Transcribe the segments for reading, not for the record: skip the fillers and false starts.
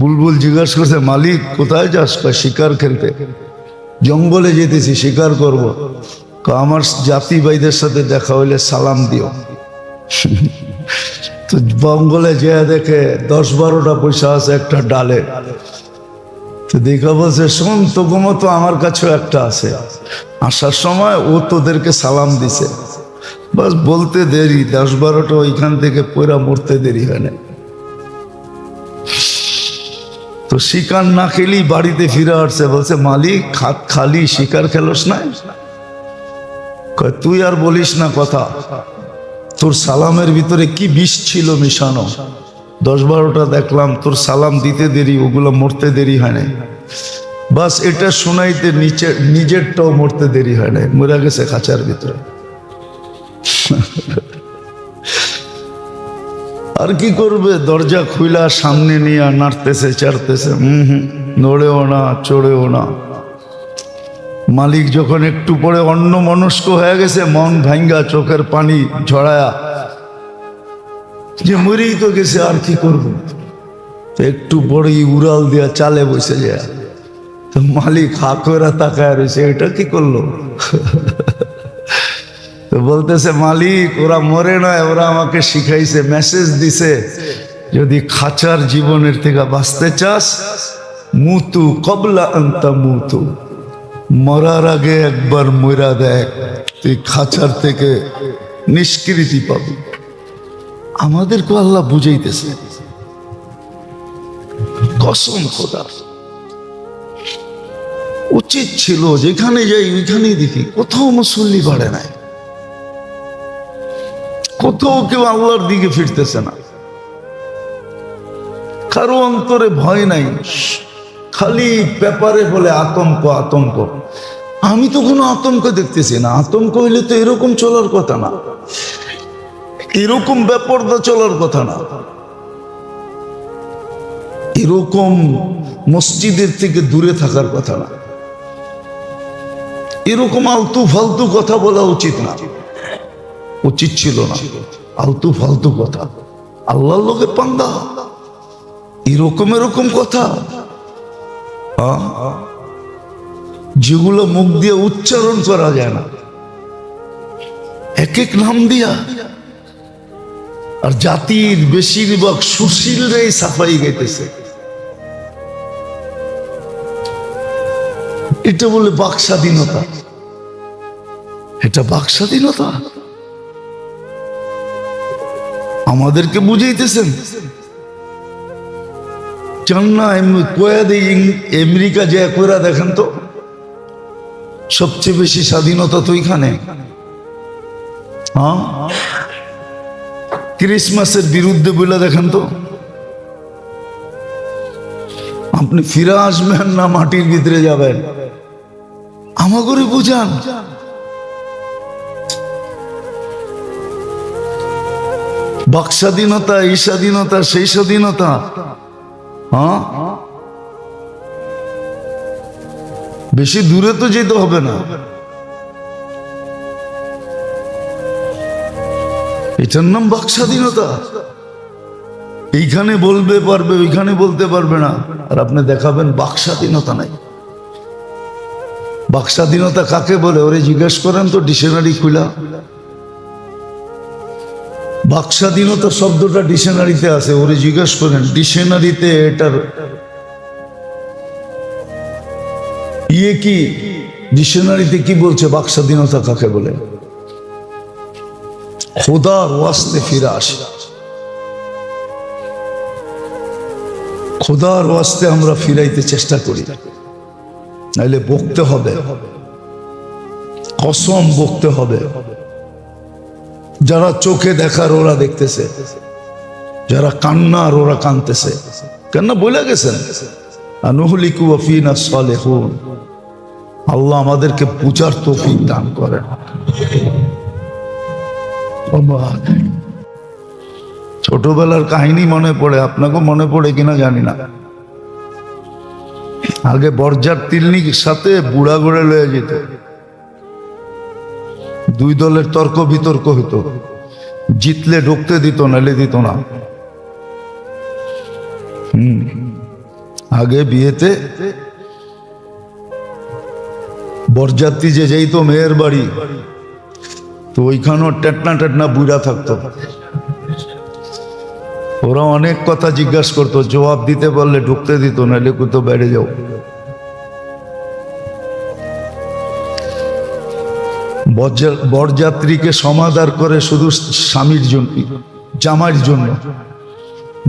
বুলবুল জিজ্ঞাসা করছে, মালিক কোথায় যাস? শিকার খেলতে। জঙ্গলে যেতেছি, শিকার করব। আমার জাতি ভাইদের সাথে দেখা হইলে সালাম দিও। তো জঙ্গলে যেয়ে দেখে 10-12টা পয়সা আছে একটা ডালে। তো দেখা বলছে, শোন, তোর মতো আমার কাছেও একটা আছে, আসার সময় ও তোদেরকে সালাম দিছে। বাস বলতে দেরি, 10-12টা ওইখান থেকে পয়রা মরতে দেরি হয় না। তো শিকার না খেলেই বাড়িতে ফিরে আসছে, বলছে, মালিক হাত খালি, শিকার খেলোস না? তুই আর বলিস না কথা, তোর সালামের ভিতরে কি বিষ ছিল মিশানো। 10-12টা দেখলাম, তোর সালাম দিতে দেরি, ওগুলো মরতে দেরি হয় নাই। বাস এটা শোনাইতে নিজেরটাও মরতে দেরি হয় নাই, মরে গেছে খাঁচার ভিতরে। আর কি করবে, দরজা খুইলা সামনে নিয়ে নাড়তেছে চাড়তেছে, নড়েও না চড়েও না। মালিক যখন একটু পরে অন্য মনস্ক হয়ে গেছে, মন ভাঙ্গা চোখের পানি ঝরায়া, যে মরেই তো গেছে আর কি করব, তো একটু পরেই উড়াল দিয়া চালে বসে যায়। তো মালিক হা করে তাকায় রয়েছে, এটা কি করলো? তো বলতেছে, মালিক ওরা মরে নয়, ওরা আমাকে শিখাইছে, মেসেজ দিছে, যদি খাঁচার জীবনের থেকে বাঁচতে চাস, মুতু কবলা আনতা মুতু, মরার আগে একবার মরা দেখ, তুই খাঁচার থেকে নিষ্কৃতি পাবি। আমাদেরকে আল্লাহ বুঝাইতেছে, কসম খোদা। উচিত ছিল যেখানে যাই ওইখানেই দেখি কোথাও মুসল্লি বাড়ে নাই, কোথাও কেউ আল্লাহর দিকে ফিরতেছে না, কারো অন্তরে ভয় নাই, খালি পেপারে বলে আতঙ্ক আতঙ্ক। আমি তো কোনো আতঙ্ক দেখতেছি না। আতঙ্ক হইলে তো এরকম চলার কথা না, এরকম বেপরদা চলার কথা না, এরকম মসজিদের থেকে দূরে থাকার কথা না, এরকম আলতু ফালতু কথা বলা উচিত না, উচিত ছিল না আলতু ফালতু কথা। আল্লাহর লোকে পান্দা, এরকম এরকম কথা যেগুলো মুখ দিয়ে উচ্চারণ করা যায় না, এক এক নাম দিয়া। আর জাতির বেশিরভাগ সুশীলরাই সাফাই গাইতেছে, এটা বলে বাক স্বাধীনতা। এটা বাক স্বাধীনতা? আমাদেরকে বুঝাইতেছেন? চান না কয়া দেই আমেরিকা যে কইরা দেখেন তো, সবচেয়ে বেশি স্বাধীনতা তো এখানে। হ্যাঁ, ক্রিসমাসের বিরুদ্ধে বলে দেখেন তো, আপনি ফিরে আসবেন না মাটির ভিতরে যাবেন? আমাগরে বুঝান। বাক স্বাধীনতা, এই স্বাধীনতা, সেই স্বাধীনতা। হ্যাঁ, বেশি দূরে তো যেতে হবে না, এটার নাম বাক স্বাধীনতা। এইখানে বলবে পারবে, ওইখানে বলতে পারবে না, আর আপনি দেখাবেন বাক স্বাধীনতা নাই। বাক স্বাধীনতা কাকে বলে ওরে জিজ্ঞেস করেন তো ডিকশনারি খুলা। বাক স্বাধীনতা শব্দটা ডিকশনারিতে আছে, ওরে জিজ্ঞেস করেন ডিকশনারিতে এটার কি, ডিকশনারিতে কি বলছে বাক স্বাধীনতা কাকে বলে। খোদার ওয়াস্তে ফিরে আসে, খোদার ওয়াস্তে আমরা ফিরাইতে চেষ্টা করি, নাইলে বকতে হবে, কসম বকতে হবে। যারা চোখে দেখার ওরা দেখতেছে, যারা কান্নার ওরা কানতেছে। কেন বলে গেছেন আনুহলিকু ওয়া ফিনা সালিহুন। আল্লাহ আমাদেরকে বুঝার তৌফিক দান করেন। ছোটবেলার কাহিনী মনে পড়ে, আপনাকে মনে পড়ে কিনা জানি না। আগে বরজার তিলনির সাথে বুড়া গড়ে লয়ে যেত, দুই দলের তর্ক বিতর্ক হইতো, জিতলে ঢুকতে দিত, নালে দিত না। আগে বিয়েতে বরযাত্রী যে যেই তো মেয়ের বাড়ি, তো ওইখানেও টেটনা টেটনা বুড়া থাকতো। ওরা অনেক কথা জিজ্ঞাসা করতো, জবাব দিতে পারলে ঢুকতে দিত, নাহলে কোথাও বাইরে যাও। বরযাত্রীকে সমাদর করে শুধু স্বামীর জন্য, জামাইয়ের জন্য,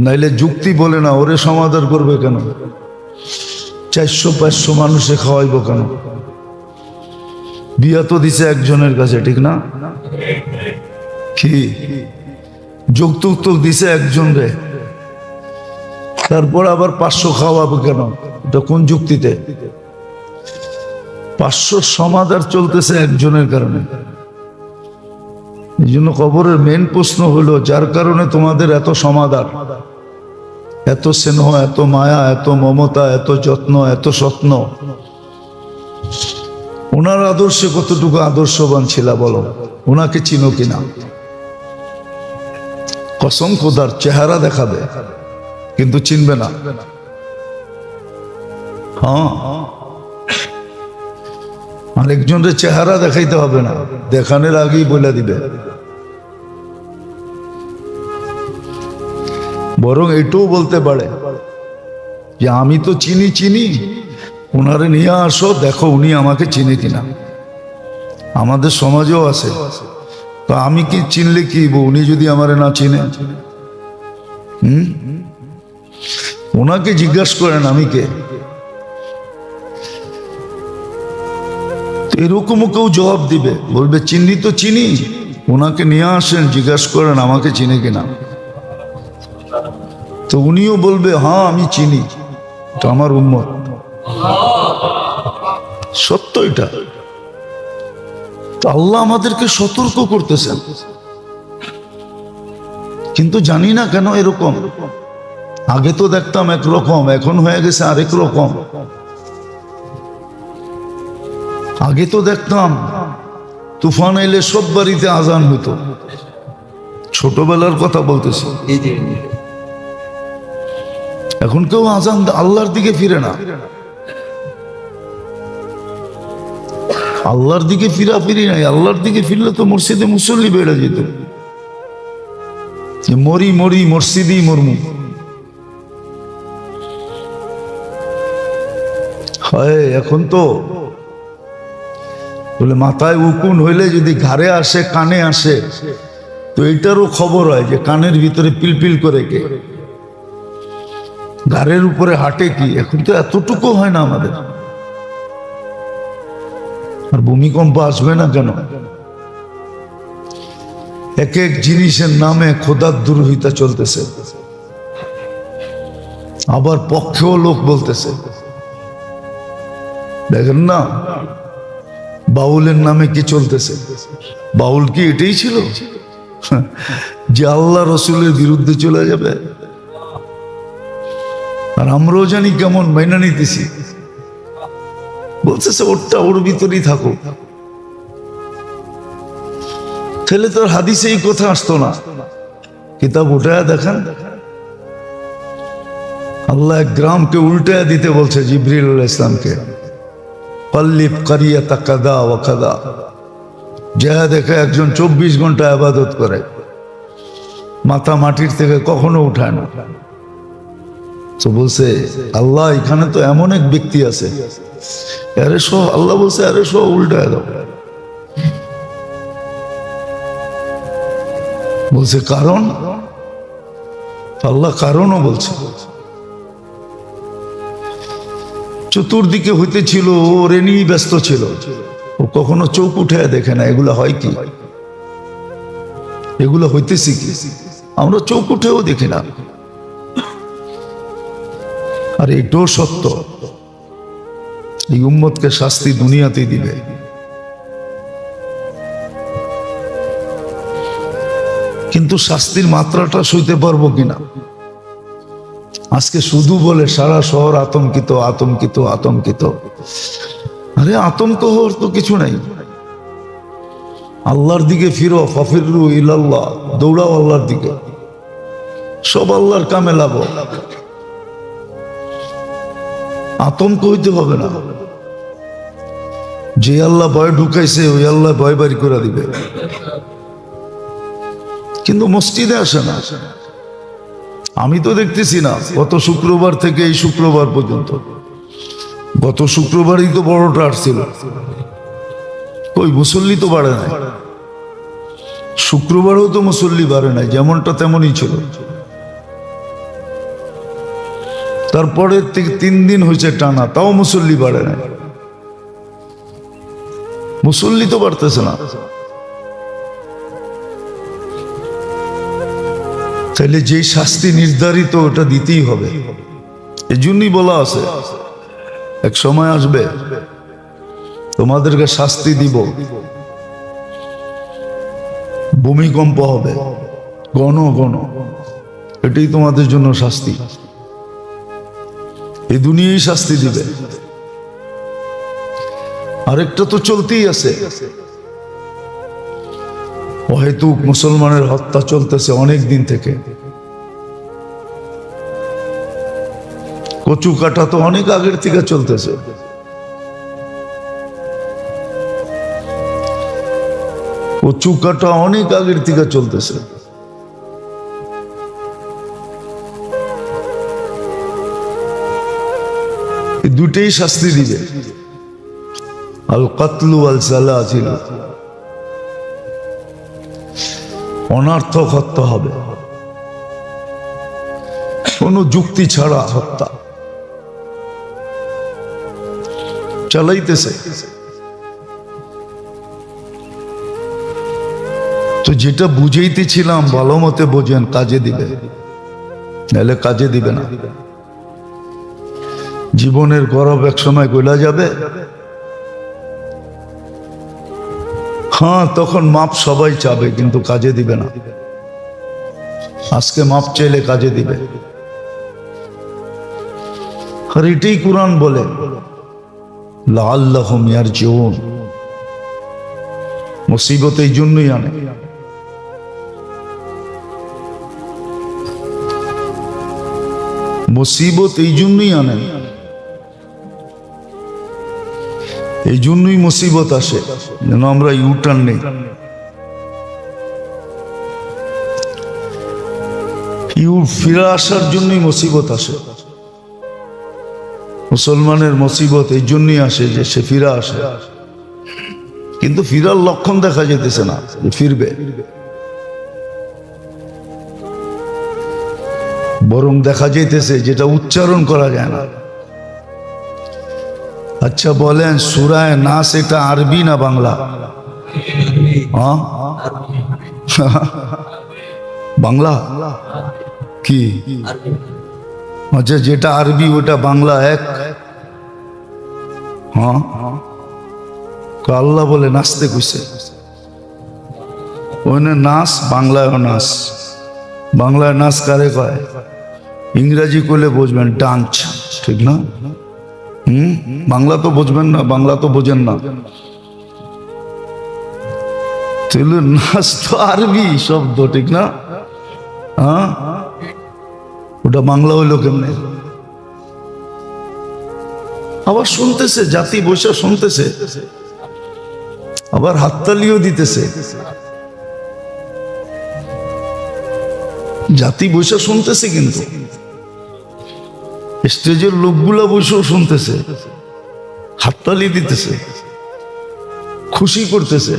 নাইলে যুক্তি বলে না, ওরে সমাদর করবে কেন? 400-500 মানুষে খাওয়াইব কেন? বিয়া তো দিছে একজনের কাছে, ঠিক না? কি যৌতুক তো দিছে একজন রে, তারপর আবার 500 খাওয়াবো কেন? এটা কোন যুক্তিতে? 500 সমাদর চলতেছে একজনের কারণে। এই জন্য কবরের মেন প্রশ্ন হলো, যার কারণে তোমাদের এত সমাদর, এত স্নেহ, এত মায়া, এত মমতা, এত যত্ন, এত যত্ন, ওনার আদর্শে কতটুকু আদর্শবান ছিল বলো? ওনাকে চিনো কিনা? কসম খোদার, চেহারা দেখাবে কিন্তু চিনবে না। হ্যাঁ, আরেকজনের চেহারা দেখাইতে হবে না, দেখানোর আগেই বলে দিবে। বরং এটাও বলতে পারে যে আমি তো চিনি, ওনারে নিয়ে আসো, দেখো উনি আমাকে চিনে কিনা। আমাদের সমাজেও আছে, তো আমি কি চিনলে কি, উনি যদি আমারে না চিনে? ওনাকে জিজ্ঞাসা করেন আমি কে। এরকমও কেউ জবাব দিবে, বলবে চিনি তো চিনি, ওনাকে নিয়ে আসেন, জিজ্ঞাসা করেন আমাকে চিনে কিনা। তো উনিও বলবে হ্যাঁ আমি চিনি, তো আমার উম্মত। সত্য এটা। তো আল্লাহ আমাদেরকে সতর্ক করতেছেন, কিন্তু জানি না কেন এরকম। আগে তো দেখতাম একরকম, এখন হয়ে গেছে আরেক রকম। আগে তো দেখতাম তুফান এলে সব বাড়িতে আজান হতো, ছোটবেলার কথা বলতেছি। এখন কেউ আজান আল্লাহর দিকে ফিরে না। আল্লাহর দিকে ফিরি নাই। আল্লাহর দিকে ফিরলে তো মসজিদে মুসল্লি বেড়ে যেত। মরি মসজিদই মরমু। হয় এখন তো বলে মাথায় উকুন হইলে যদি ঘাড়ে আসে, কানে আসে, তো এইটারও খবর হয় যে কানের ভিতরে পিলপিল করে কে, ঘাড়ের উপরে হাঁটে কি। এখন তো এতটুকু হয় না আমাদের। আর ভূমিকম্প আসবে না কেন? এক এক জিনিসের নামে খোদার দুরহিতা চলতেছে, আবার পক্ষেও লোক বলতেছে। দেখেন না বাউলের নামে কি চলতেছে? বাউল কি এটাই ছিল যে আল্লাহ রসুলের বিরুদ্ধে চলে যাবে? আর আমরাও জানি কেমন মাইনা নিতেছি। বলতেছে ওরটা ওর ভিতরেই থাকুক। তাহলে তোর হাদিসে এই কথা আসতো না। কিতাব উঠায় দেখেন, আল্লাহ এক গ্রামকে উল্টায় দিতে বলছে জিবরিল আলাইহিস সালামকে, কল্লিব কারিয়াতা কাদা ওয়া কাদা। যা দেখে একজন 24 ঘন্টা ইবাদত করে, মাথা মাটির থেকে কখনো উঠায় না। তো বলছে আল্লাহ এখানে তো এমন এক ব্যক্তি আছে, আরে সব আল্লাহ বলছে আরে সব উল্টায় দাও। বলছে কারণ? আল্লাহ কারণও বলছে। চতুর্দিকে হইতেছিল, ওরে নিয়ে ব্যস্ত ছিল, ও কখনো চোখ উঠে দেখে না এগুলা হয় কি, এগুলো হইতেছি কি। আমরা চোখ উঠেও দেখি না। আর এটাও সত্য, এই উম্মতকে শাস্তি দুনিয়াতেই দিবে। কিন্তু শাস্তির মাত্রাটা সইতে পারবো কিনা। আজকে শুধু বলে সারা শহর আতঙ্কিত আতঙ্কিত আতঙ্কিত। আরে আতঙ্ক হওয়ার তো কিছু নাই। আল্লাহর দিকে ফিরো, ফাফিরু ইলাল্লাহ, দৌড়াও আল্লাহর দিকে। সব আল্লাহর কামে লাভ। আতঙ্ক হইতে হবে না। যে আল্লাহ ভয় ঢুকাইছে ওই আল্লাহ ভয় বাড়ি করে দিবে। কিন্তু মসজিদে আসে না। আমি তো দেখতেছি না গত শুক্রবার থেকে এই শুক্রবার পর্যন্ত। গত শুক্রবারই তো বড়টা আসছিল, ওই মুসল্লি তো বাড়ে নাই। শুক্রবারও তো মুসল্লি বাড়ে নাই, যেমনটা তেমনই ছিল। তারপরে 3 দিন হয়েছে টানা, তাও মুসল্লি বাড়ে নাই। মুসল্লি তো বাড়তেছে না। তাইলে যে শাস্তি নির্ধারিত ওটা দিতেই হবে। এজন্যই বলা আছে এক সময় আসবে তোমাদেরকে শাস্তি দিব, ভূমিকম্প হবে ঘন ঘন, এটাই তোমাদের জন্য শাস্তি। এই দুনিয়ায় শাস্তি দিবে। আরেকটা তো চলতেই আছে। অহেতুক মুসলমানের হত্যা চলতেছে অনেক দিন থেকে। কচু কাটা তো অনেক আগের থেকে চলতেছে। কচু কাটা অনেক আগের থেকে চলতেছে। দুটেই শাস্তি দিবে, আল কাতলু আল সালাসিল, অনর্থক হত্যা হবে, কোনো যুক্তি ছাড়া হত্যা চালাইতেছে। তো যেটা বুঝাইতেছিলাম ভালো মতে বোঝেন, কাজে দিবে, নাহলে কাজে দিবে না। জীবনের গৌরব এক সময় গলা যাবে। হ্যাঁ, তখন মাপ সবাই চাবে, কিন্তু কাজে দিবে না। আজকে মাপ চাইলে কাজে দিবে। আর এটাই কুরআন বলে, লাআল্লাহুম ইয়ারজিউন। মুসিবত এই জন্যই আনে। মুসিবত এই জন্যই আনে, এই জন্যই মুসিবত আসে, যেন আমরা ইউটার্ন নেই। ফিরে আসার জন্যই মুসিবত আসে। মুসলমানের মুসিবত এই জন্যই আসে যে সে ফিরে আসে, কিন্তু ফিরার লক্ষণ দেখা যেতেছে না যে ফিরবে, বরং দেখা যাইতেছে যেটা উচ্চারণ করা যায় না। আচ্ছা বলেন, সূরায়ে নাস এটা আরবি না বাংলা? বাংলা কি? আচ্ছা, যেটা আরবি ওটা বাংলা এক? হ্যাঁ, আল্লাহ বলে নাচতে কইছে। ওখানে নাচ, বাংলায় নাচ। বাংলায় নাচ কারে কয়? ইংরাজি করলে বুঝবেন ডান্স, ঠিক না? বাংলা তো বুঝবেন না, বাংলা তো বোঝেন না। নাচ তো আরবি শব্দ, ঠিক না? হ্যাঁ, ওটা বাংলা হইলো কেমনে? আবার শুনতেছে, জাতি বসে শুনতেছে, আবার হাততালিও দিতেছে। জাতি বসে শুনতেছে, কিন্তু স্টেজের লোকগুলা বসেও শুনতেছে, হাততালি দিতেছে, খুশি করতেছে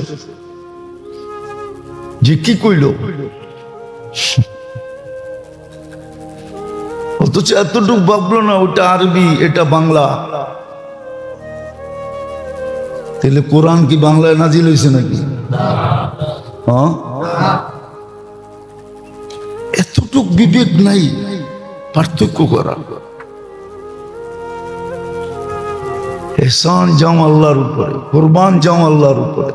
যে কি কইল। অথচ এতটুকু ভাবলো না ওটা আরবি, এটা বাংলা। তাহলে কোরআন কি বাংলায় নাজিল হয়েছে নাকি? হ্যাঁ, এতটুক বিবেক নাই পার্থক্য করা। এহসান যাও আল্লাহর উপরে, কুরবান যাও আল্লাহর উপরে।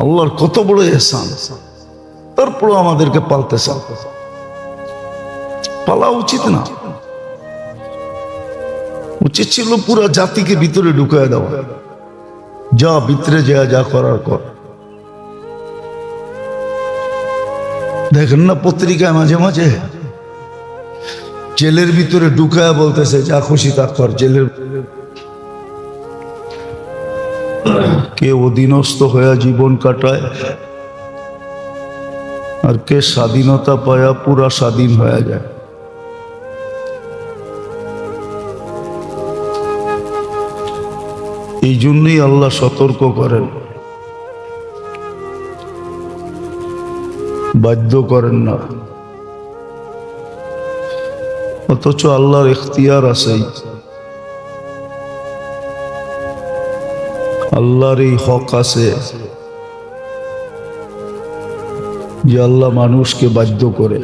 আল্লাহর কত বড় এহসান, তারপর আমাদেরকে পালতেছে। পালা উচিত না, উচিত ছিল পুরা জাতিকে ভিতরে ঢুকায় দেওয়া। যা ভিতরে যা করার কর। দেখেন না পত্রিকায় মাঝে মাঝে জেলের ভিতরে ঢুকায়া বলতেছে যা খুশি তা কর। জেলের কে অধীনস্থ হয়ে জীবন কাটায়, আর কে স্বাধীনতা পায়া পুরা স্বাধীন হয়ে যায়। এই জন্যই আল্লাহ সতর্ক করেন, বাধ্য করেন না। অথচ আল্লাহর ইখতিয়ার আছে, আল্লাহর এই হক আছে যে আল্লাহ মানুষকে বাধ্য করে।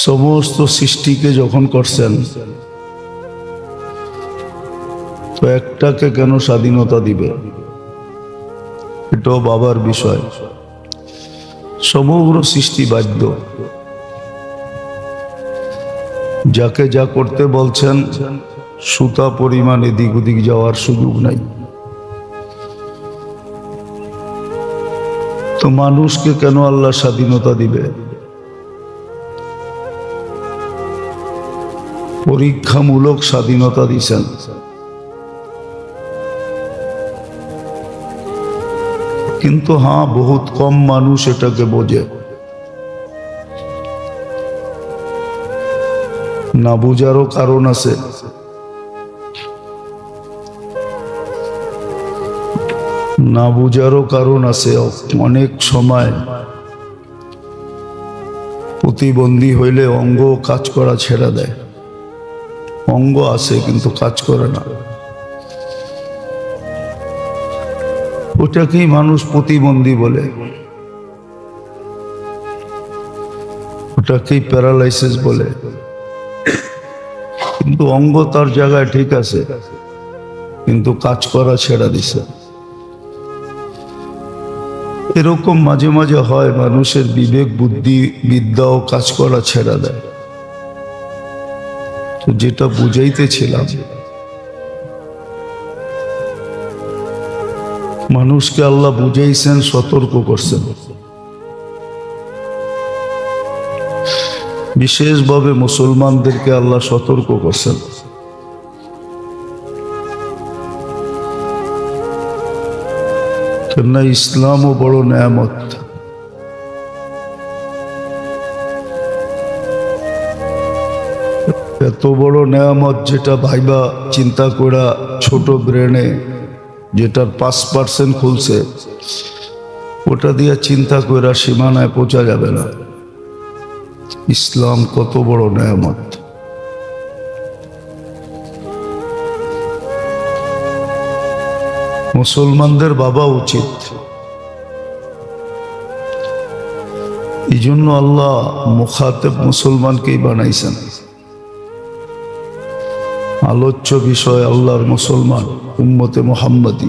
সমস্ত সৃষ্টিকে যখন করছেন তো একটাকে কেন স্বাধীনতা দিবে? এটাও বাবার বিষয়। সমগ্র সৃষ্টি বাধ্য, যাকে যা করতে বলছেন সুতা পরিমাণ এদিক ওদিক যাওয়ার সুযোগ নাই। তো মানুষকে কেন আল্লাহ স্বাধীনতা দিবে? পরীক্ষামূলক স্বাধীনতা দিছেন। কিন্তু হ্যাঁ, বহুত কম মানুষ এটাকে বোঝে। না বোঝারও কারণ আছে। না বোঝারও কারণ আছে। অনেক সময় প্রতিবন্ধী হইলে অঙ্গ কাজ করা ছেড়ে দেয়। অঙ্গ আছে কিন্তু কাজ করে না, ওটাকেই মানুষ প্রতিবন্ধী বলে, ওটাকেই প্যারালাইসিস বলে। কিন্তু অঙ্গ তার জায়গায় ঠিক আছে, কিন্তু কাজ করা ছেড়ে দিছে। এরকম মাঝে মাঝে হয়, মানুষের বিবেক বুদ্ধি বিদ্যাও কাজ করা ছেড়ে দেয়। তো যেটা বুঝাইতেছিলাম, মানুষকে আল্লাহ বুঝাইছেন, সতর্ক করছেন। বিশেষভাবে মুসলমানদেরকে আল্লাহ সতর্ক করছেন। কেননা ইসলামও বড় নেয়ামত। এত বড় নেয়ামত যেটা ভাইবা চিন্তা করা ছোট ব্রেনে, যেটার 5% খুলছে, ওটা দিয়ে চিন্তা করা সীমানায় পৌঁছা যাবে না। ইসলাম কত বড় নেয়ামত। মুসলমানদের ভাবা উচিত। এই জন্য আল্লাহ মুখাতেব মুসলমানকেই বানাইছেন। আলোচ্য বিষয় আল্লাহর মুসলমান, উম্মতে মুহাম্মাদি।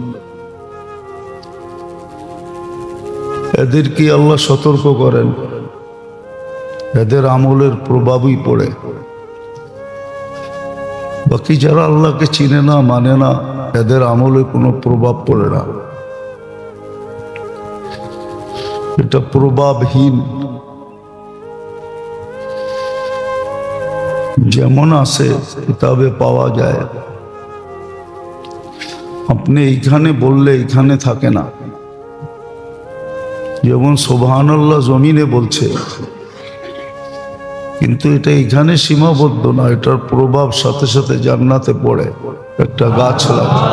এদেরকে আল্লাহ সতর্ক করেন, এদের আমলের প্রভাবই পড়ে। বাকি যারা আল্লাহকে চিনে না, মানে না, এদের আমলে কোনো প্রভাব পড়ে না। এটা প্রভাবহীন। যেমন আছে কিতাবে পাওয়া যায়। আপনি এইখানে বললে এইখানে থাকে না। যেমন সুবহানাল্লাহ জমিনে বলছে, কিন্তু এটা এখানে সীমাবদ্ধ না, এটার প্রভাব সাথে সাথে জান্নাতে পড়ে। একটা গাছ লাগে,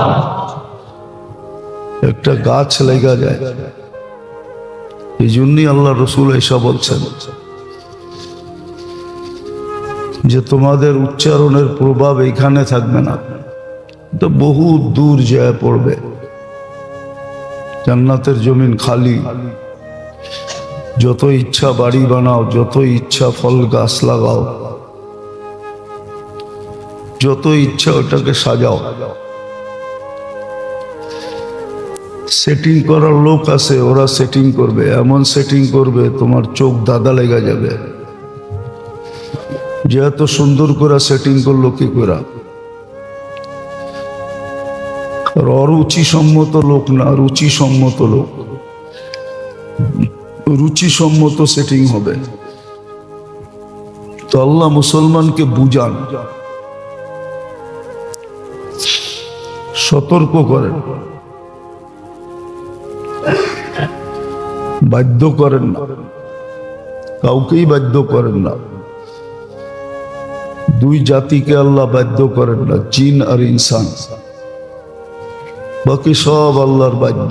একটা গাছ লেগা যায়। এই জন্যই আল্লাহ রসুল ঈসা বলছেন যে তোমাদের উচ্চারণের প্রভাব এখানে থাকবে না, এটা বহু দূর যায় পড়বে। জান্নাতের জমিন খালি, যত ইচ্ছা বাড়ি বানাও, যত ইচ্ছা ফল গাছ লাগাও, যত ইচ্ছা ওটাকে সাজাও। সেটিং করার লোক আছে, ওরা সেটিং করবে, এমন সেটিং করবে তোমার চোখ দাদা লেগে যাবে যে এত সুন্দর করে সেটিং করলো কি করে। অরুচিসম্মত লোক না, রুচিসম্মত লোক, রুচিসম্মত সেটিং হবে। তো আল্লাহ মুসলমানকে বুঝান, সতর্ক করেন, বাধ্য করেন না, কাউকেই বাধ্য করেন না। দুই জাতিকে আল্লাহ বাধ্য করেন না, জিন আর ইনসান, বাকি সব আল্লাহর বাধ্য।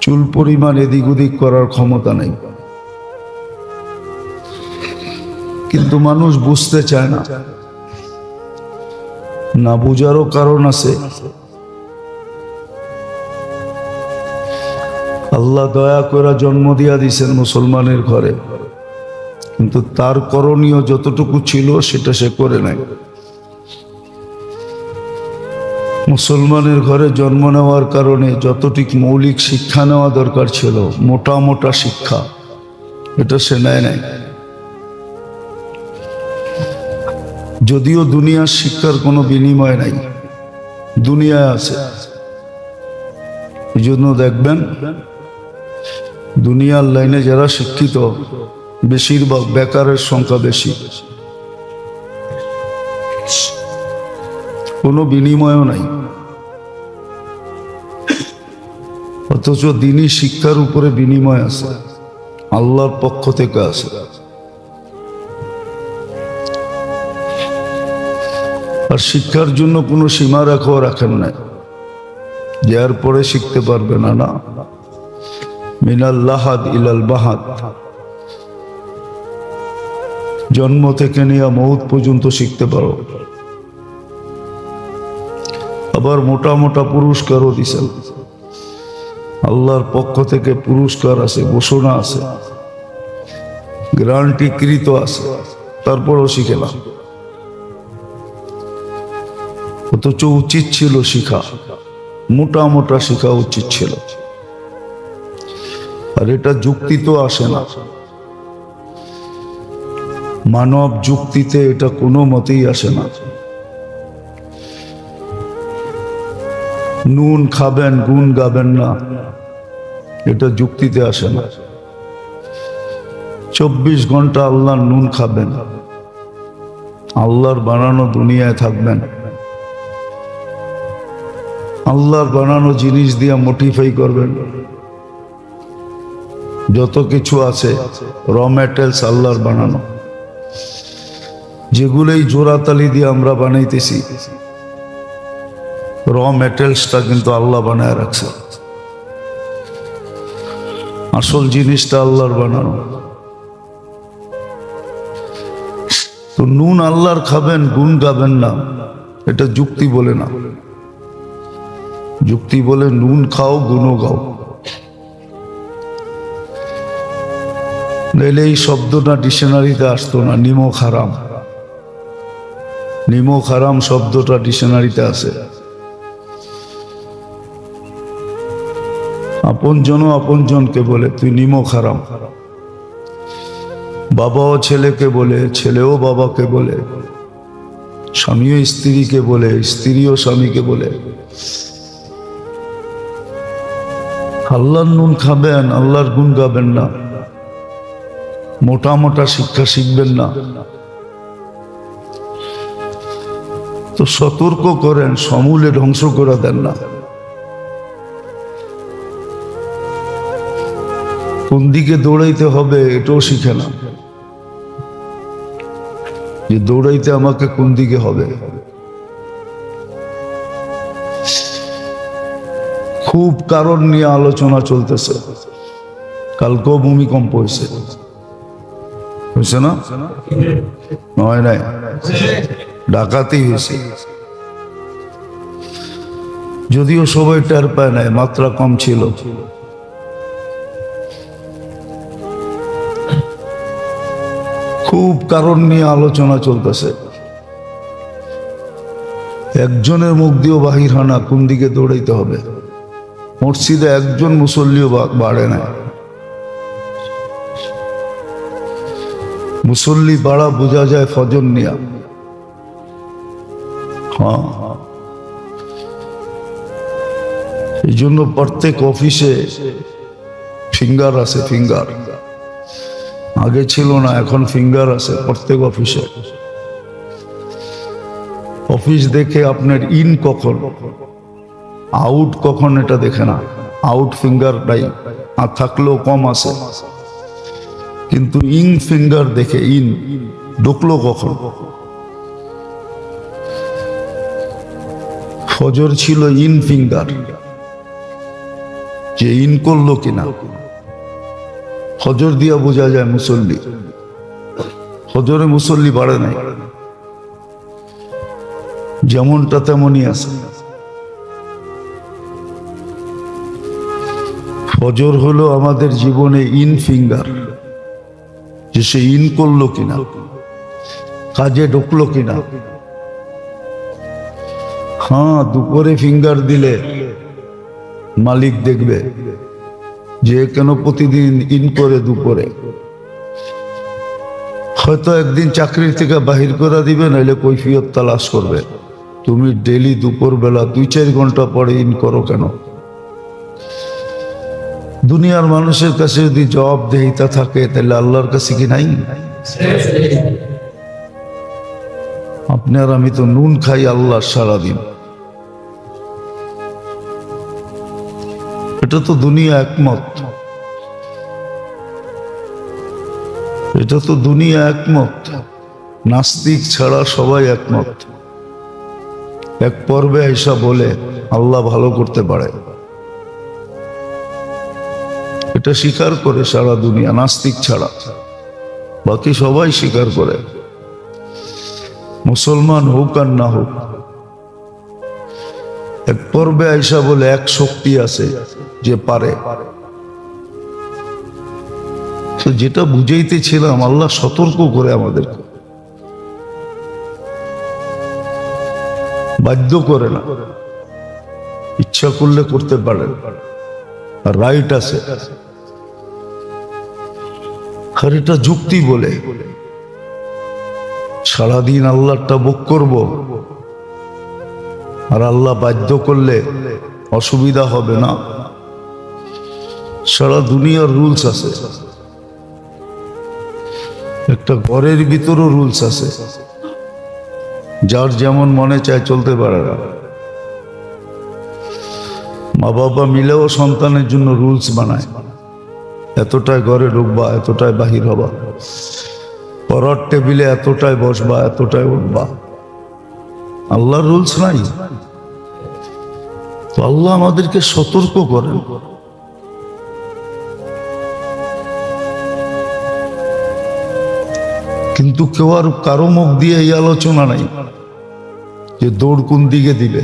চুল পরিমাণ এদিক ওদিক করার ক্ষমতা নেই, কিন্তু মানুষ বুঝতে চায় না। না বুঝারও কারণ আছে। আল্লাহ দয়া করে জন্ম দিয়া দিয়েছেন মুসলমানের ঘরে, কিন্তু তার করণীয় যতটুকু ছিল সেটা সে করে নাই। মুসলমানের ঘরে জন্ম নেওয়ার কারণে যতটুকু মৌলিক শিক্ষা নেওয়া দরকার ছিল, মোটা মোটা শিক্ষা, এটা সে নেয় নাই। যদিও দুনিয়ার শিক্ষার কোনো বিনিময় নাই, দুনিয়ায় আছে। এই জন্য দেখবেন দুনিয়ার লাইনে যারা শিক্ষিত, বেশিরভাগ বেকারের সংখ্যা বেশি, কোনো বিনিময়ও নাই। অথচ দিনই শিক্ষার উপরে বিনিময় আছে, আল্লাহর পক্ষ থেকে আছে। আর শিক্ষার জন্য কোনো সীমারেখাও রাখেন নাই যে এর পরে শিখতে পারবে না। না, মিনাল লাহাদ ইলাল বাহাদ, জন্ম থেকে নিয়ে মৌত পর্যন্ত শিখতে পারো। আবার মোটা মোটা পুরস্কারও দিছেন, আল্লাহর পক্ষ থেকে পুরস্কার আছে, ঘোষণা আছে, গ্যারান্টিকৃত আছে, তারপরও শিখে না। অথচ উচিত ছিল শিখা, মোটা মোটা শিখা উচিত ছিল। আর এটা যুক্তি তো আসে না, মানব যুক্তিতে এটা কোনো মতেই আসে না। নুন খাবেন গুণ গাবেন না, এটা যুক্তিতে আসে না। 24 ঘন্টা আল্লাহর নুন খাবেন, আল্লাহর বানানো দুনিয়ায় থাকবেন, আল্লাহর বানানো জিনিস দিয়ে মডিফাই করবেন। যত কিছু আছে র ম্যাটেরিয়ালস আল্লাহর বানানো, যেগুলোই জোড়াতালি দিয়ে আমরা বানাইতেছি, র ম্যাটেরিয়ালসটা কিন্তু আল্লাহ বানায় রাখছে। আসল জিনিসটা আল্লাহর বানানো। তো নুন আল্লাহর খাবেন, গুণ গাবেন না, এটা যুক্তি বলে না। যুক্তি বলে নুন খাও, গুণও গাও। নইলে এই শব্দটা ডিকশনারিতে আসতো না। নিমক হারাম, নিমক হারাম শব্দটা ডিকশনারিতে আছে। আপনজনও আপনজনকে বলে তুই নিমক হারাম, বাবাও ছেলেকে বলে, ছেলেও বাবাকে বলে, স্বামীও স্ত্রীকে বলে, স্ত্রীও স্বামীকে বলে। আল্লাহর নুন খাবেন, আল্লাহর গুণ গাবেন না, মোটা মোটা শিক্ষা শিখবেন না। তো সতর্ক করেন, সমূলে ধ্বংস করে দেন না। কোন দিকে দৌড়াইতে হবে এটাও শিখে না, যে দৌড়াইতে আমাকে কোন দিকে হবে। খুব কারণ নিয়ে আলোচনা চলতেছে। কালকেও ভূমিকম্প হয়েছে, হয়েছে না? নয় নাই, ডাকাতি হয়েছে। যদিও সবাই টের পায় নাই, মাত্রা কম ছিল। খুব কারণ নিয়ে আলোচনা চলতেছে। একজনের মুখ দিয়েও বাহির হয় না কোন দিকে দৌড়াইতে হবে। মসজিদে একজন মুসল্লিও বাড়ে না। মুসল্লি বাড়া বোঝা যায় ফজর নিয়া। হ্যাঁ, এই জন্য প্রত্যেক অফিসে ফিঙ্গার আছে, ফিঙ্গার। আগে ছিল না, এখন ফিঙ্গার আছে প্রত্যেক অফিসে। অফিস দেখে আপনার ইন কখন আউট কখন এটা দেখে না, আউট ফিঙ্গার নাই, আর থাকলেও কম আছে, কিন্তু ইন ফিঙ্গার দেখে ইন ঢুকলো কখন। ফজর ছিল ইন ফিঙ্গার, যে ইন করলো কিনা। ফজর দিয়া বোঝা যায় মুসল্লি, ফজরে মুসল্লি বাড়ে নাই, যেমনটা তেমনই আছে। ফজর হলো আমাদের জীবনে ইন ফিঙ্গার, যে সে ইন করলো কিনা, কাজে ঢুকলো কিনা। হ্যাঁ, দুপুরে ফিঙ্গার দিলে মালিক দেখবে যে কেন প্রতিদিন ইন করে দুপুরে। হয়তো একদিন চাকরির থেকে বাহির করে দিবে, নাইলে কৈফিয়ত তালাশ করবে, তুমি ডেলি দুপুর বেলা 2-4 ঘন্টা পরে ইন করো কেন। দুনিয়ার মানুষের কাছে যদি জবাবদেহিতা থাকে, তাহলে আল্লাহর কাছে কি নাই? আপনার আমি তো নুন খাই আল্লাহ সারাদিন, এটা তো দুনিয়া একমত, এটা তো দুনিয়া একমত, নাস্তিক ছাড়া সবাই একমত। এক পর্বে আইসা বলে আল্লাহ ভালো করতে পারে, এটা স্বীকার করে সারা দুনিয়া, নাস্তিক ছাড়া বাকি সবাই স্বীকার করে, মুসলমান হোক আর না হোক। এক পর্বে আইসা বলে এক শক্তি আছে যে পারে। যেটা বুঝাইতেছিলাম, আল্লাহ সতর্ক করে আমাদেরকে, বাধ্য করে না, ইচ্ছা করলে করতে পারে, আর রাইট আছে। আর এটা যুক্তি বলে সারাদিন আল্লাহটা ভোগ করব, আর আল্লাহ বাধ্য করলে অসুবিধা হবে না। সারা দুনিয়ার রুলস আছে, একটা ঘরের ভিতরও রুলস আছে, যার যেমন মনে চায় চলতে পারে না। মা বাবা মিলেও সন্তানের জন্য রুলস বানায়, এতটায় ঘরে ঢুকবা, এতটায় বাহির হবা, পড়ার টেবিলে এতটায় বসবা, এতটায় উঠবা। আল্লাহর রুলস নাই, তো আল্লাহ আমাদেরকে সতর্ক করেন। কিন্তু কেউ আর কারো মুখ দিয়ে এই আলোচনা নাই যে দৌড় কোন দিকে দিবে,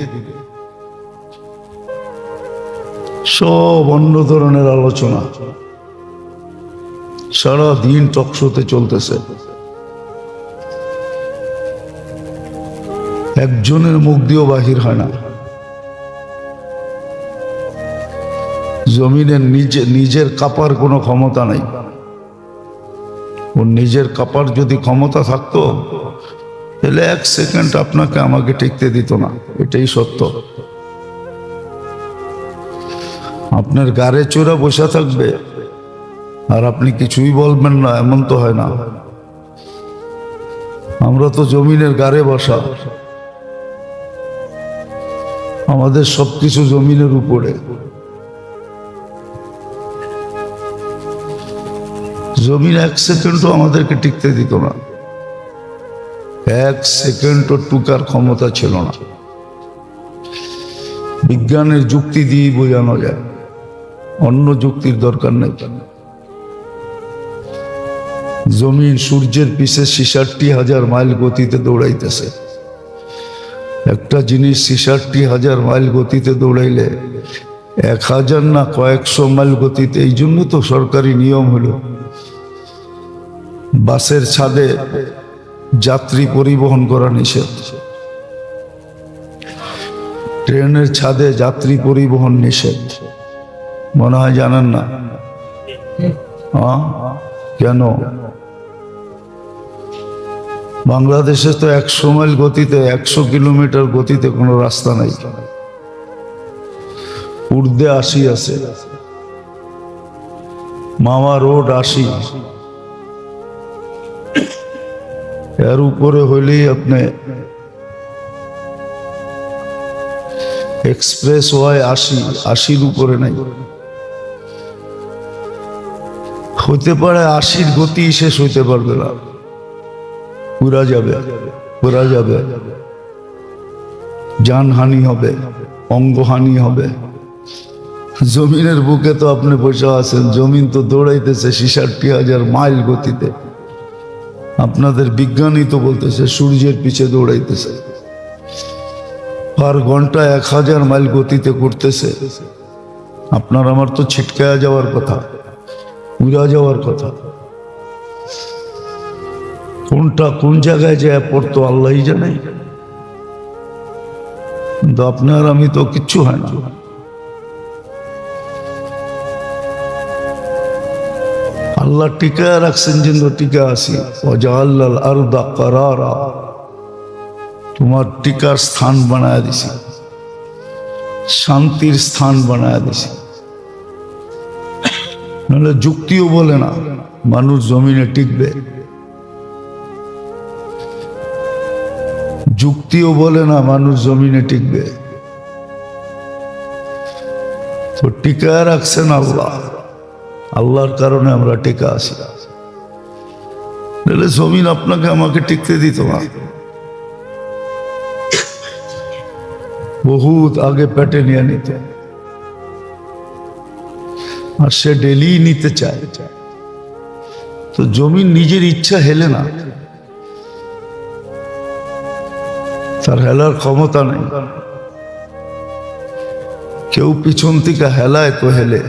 সব অন্য ধরনের আলোচনা সারা দিন টকশোতে চলতেছে। একজনের মুখ দিয়েও বাহির হয় না। জমিনের নিজের কাপার কোনো ক্ষমতা নাই। ওর নিজের কাপার যদি ক্ষমতা থাকতো, তাহলে 1 সেকেন্ড আপনাকে আমাকে টিকতে দিত না, এটাই সত্য। আপনার গাড়ে চোরা বসে থাকবে আর আপনি কিছুই বলবেন না, এমন তো হয় না। আমরা তো জমিনের গাড়ে বসা, আমাদের সবকিছু জমিনের উপরে। জমিন 1 সেকেন্ডও আমাদেরকে টিকতে দিত না, 1 সেকেন্ডও টুকার ক্ষমতা ছিল না। বিজ্ঞানের যুক্তি দিয়ে বোঝানো যায়, অন্য যুক্তির দরকার নেই। জমিন সূর্যের পিছে 66,000 মাইল গতিতে দৌড়াইতেছে। একটা জিনিস 66,000 মাইল গতিতে দৌড়াইলে 1000 না কয়েকশো মাইল গতিতে। এই জন্য তো সরকারি নিয়ম হলো বাসের ছাদে যাত্রী পরিবহন করা নিষেধ, ট্রেনের ছাদে যাত্রী পরিবহন নিষেধ। মনে হয় জানেন না? কেন? বাংলাদেশে তো 100 মাইল গতিতে, 100 কিলোমিটার গতিতে কোনো রাস্তা নাই, ঊর্ধ্বে 80 আছে। মাওয়া রোড 80, এর উপরে হইলেই আপনি এক্সপ্রেস ওয়াই 80 উপরে নাই, হইতে পারে 80 গতি শেষ হইতে পারবে না, পুরা যাবে, জানহানি হবে, অঙ্গহানি হবে। জমিনের বুকে তো আপনি বসে আছেন, জমিন তো দৌড়াইতেছে 66,000 মাইল গতিতে। আপনাদের বিজ্ঞানী তো বলতেছে সূর্যের পিছে দৌড়াইতেছে, পার ঘন্টা 1000 মাইল গতিতে করতেছে। আপনার আমার তো ছিটকায়া যাওয়ার কথা, উড়া যাওয়ার কথা। কোনটা কোন জায়গায় যায় পড়তো আল্লাহই জানে, কিন্তু আপনার আমি তো কিচ্ছু হয় না। আল্লাহ টিকা রাখছেন, জন্য টিকা আসি। ওয়াজআলাল আরদা কারারা, তোমার টিকার স্থান বানায় দিছি, শান্তির স্থান বানায় দিছি। নাহলে যুক্তিও বলে না মানুষ জমিনে টিকবে, যুক্তিও বলে না মানুষ জমিনে টিকবে। তো টিকা রাখছেন আল্লাহ, আল্লাহর কারণে আমরা টিকা আছি। নাহলে জমিন আপনাকে আমাকে টিকতে দিত না, বহুত আগে পেটে নিয়ে নিত। আর সে ডেলি নিতে চায়, তো জমিন নিজের ইচ্ছা হেলে না, তার হেলার ক্ষমতা নেই। কেউ পিছন থেকে হেলায় তো হেলে।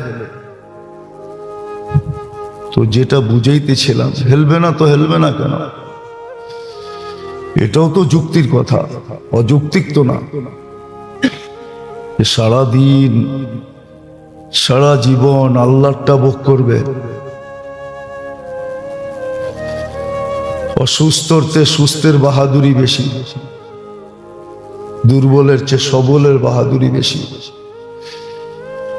তো যেটা বুঝাইতেছিলাম, হেলবে না তো হেলবে না কেন, এটাও তো যুক্তির কথা, অযৌক্তিক তো না। সারাদিন সারা জীবন আল্লাহটা ভোগ করবে, অসুস্থতে সুস্থের বাহাদুরি বেশি, দুর্বলের চেয়ে সবলের বাহাদুরি বেশি।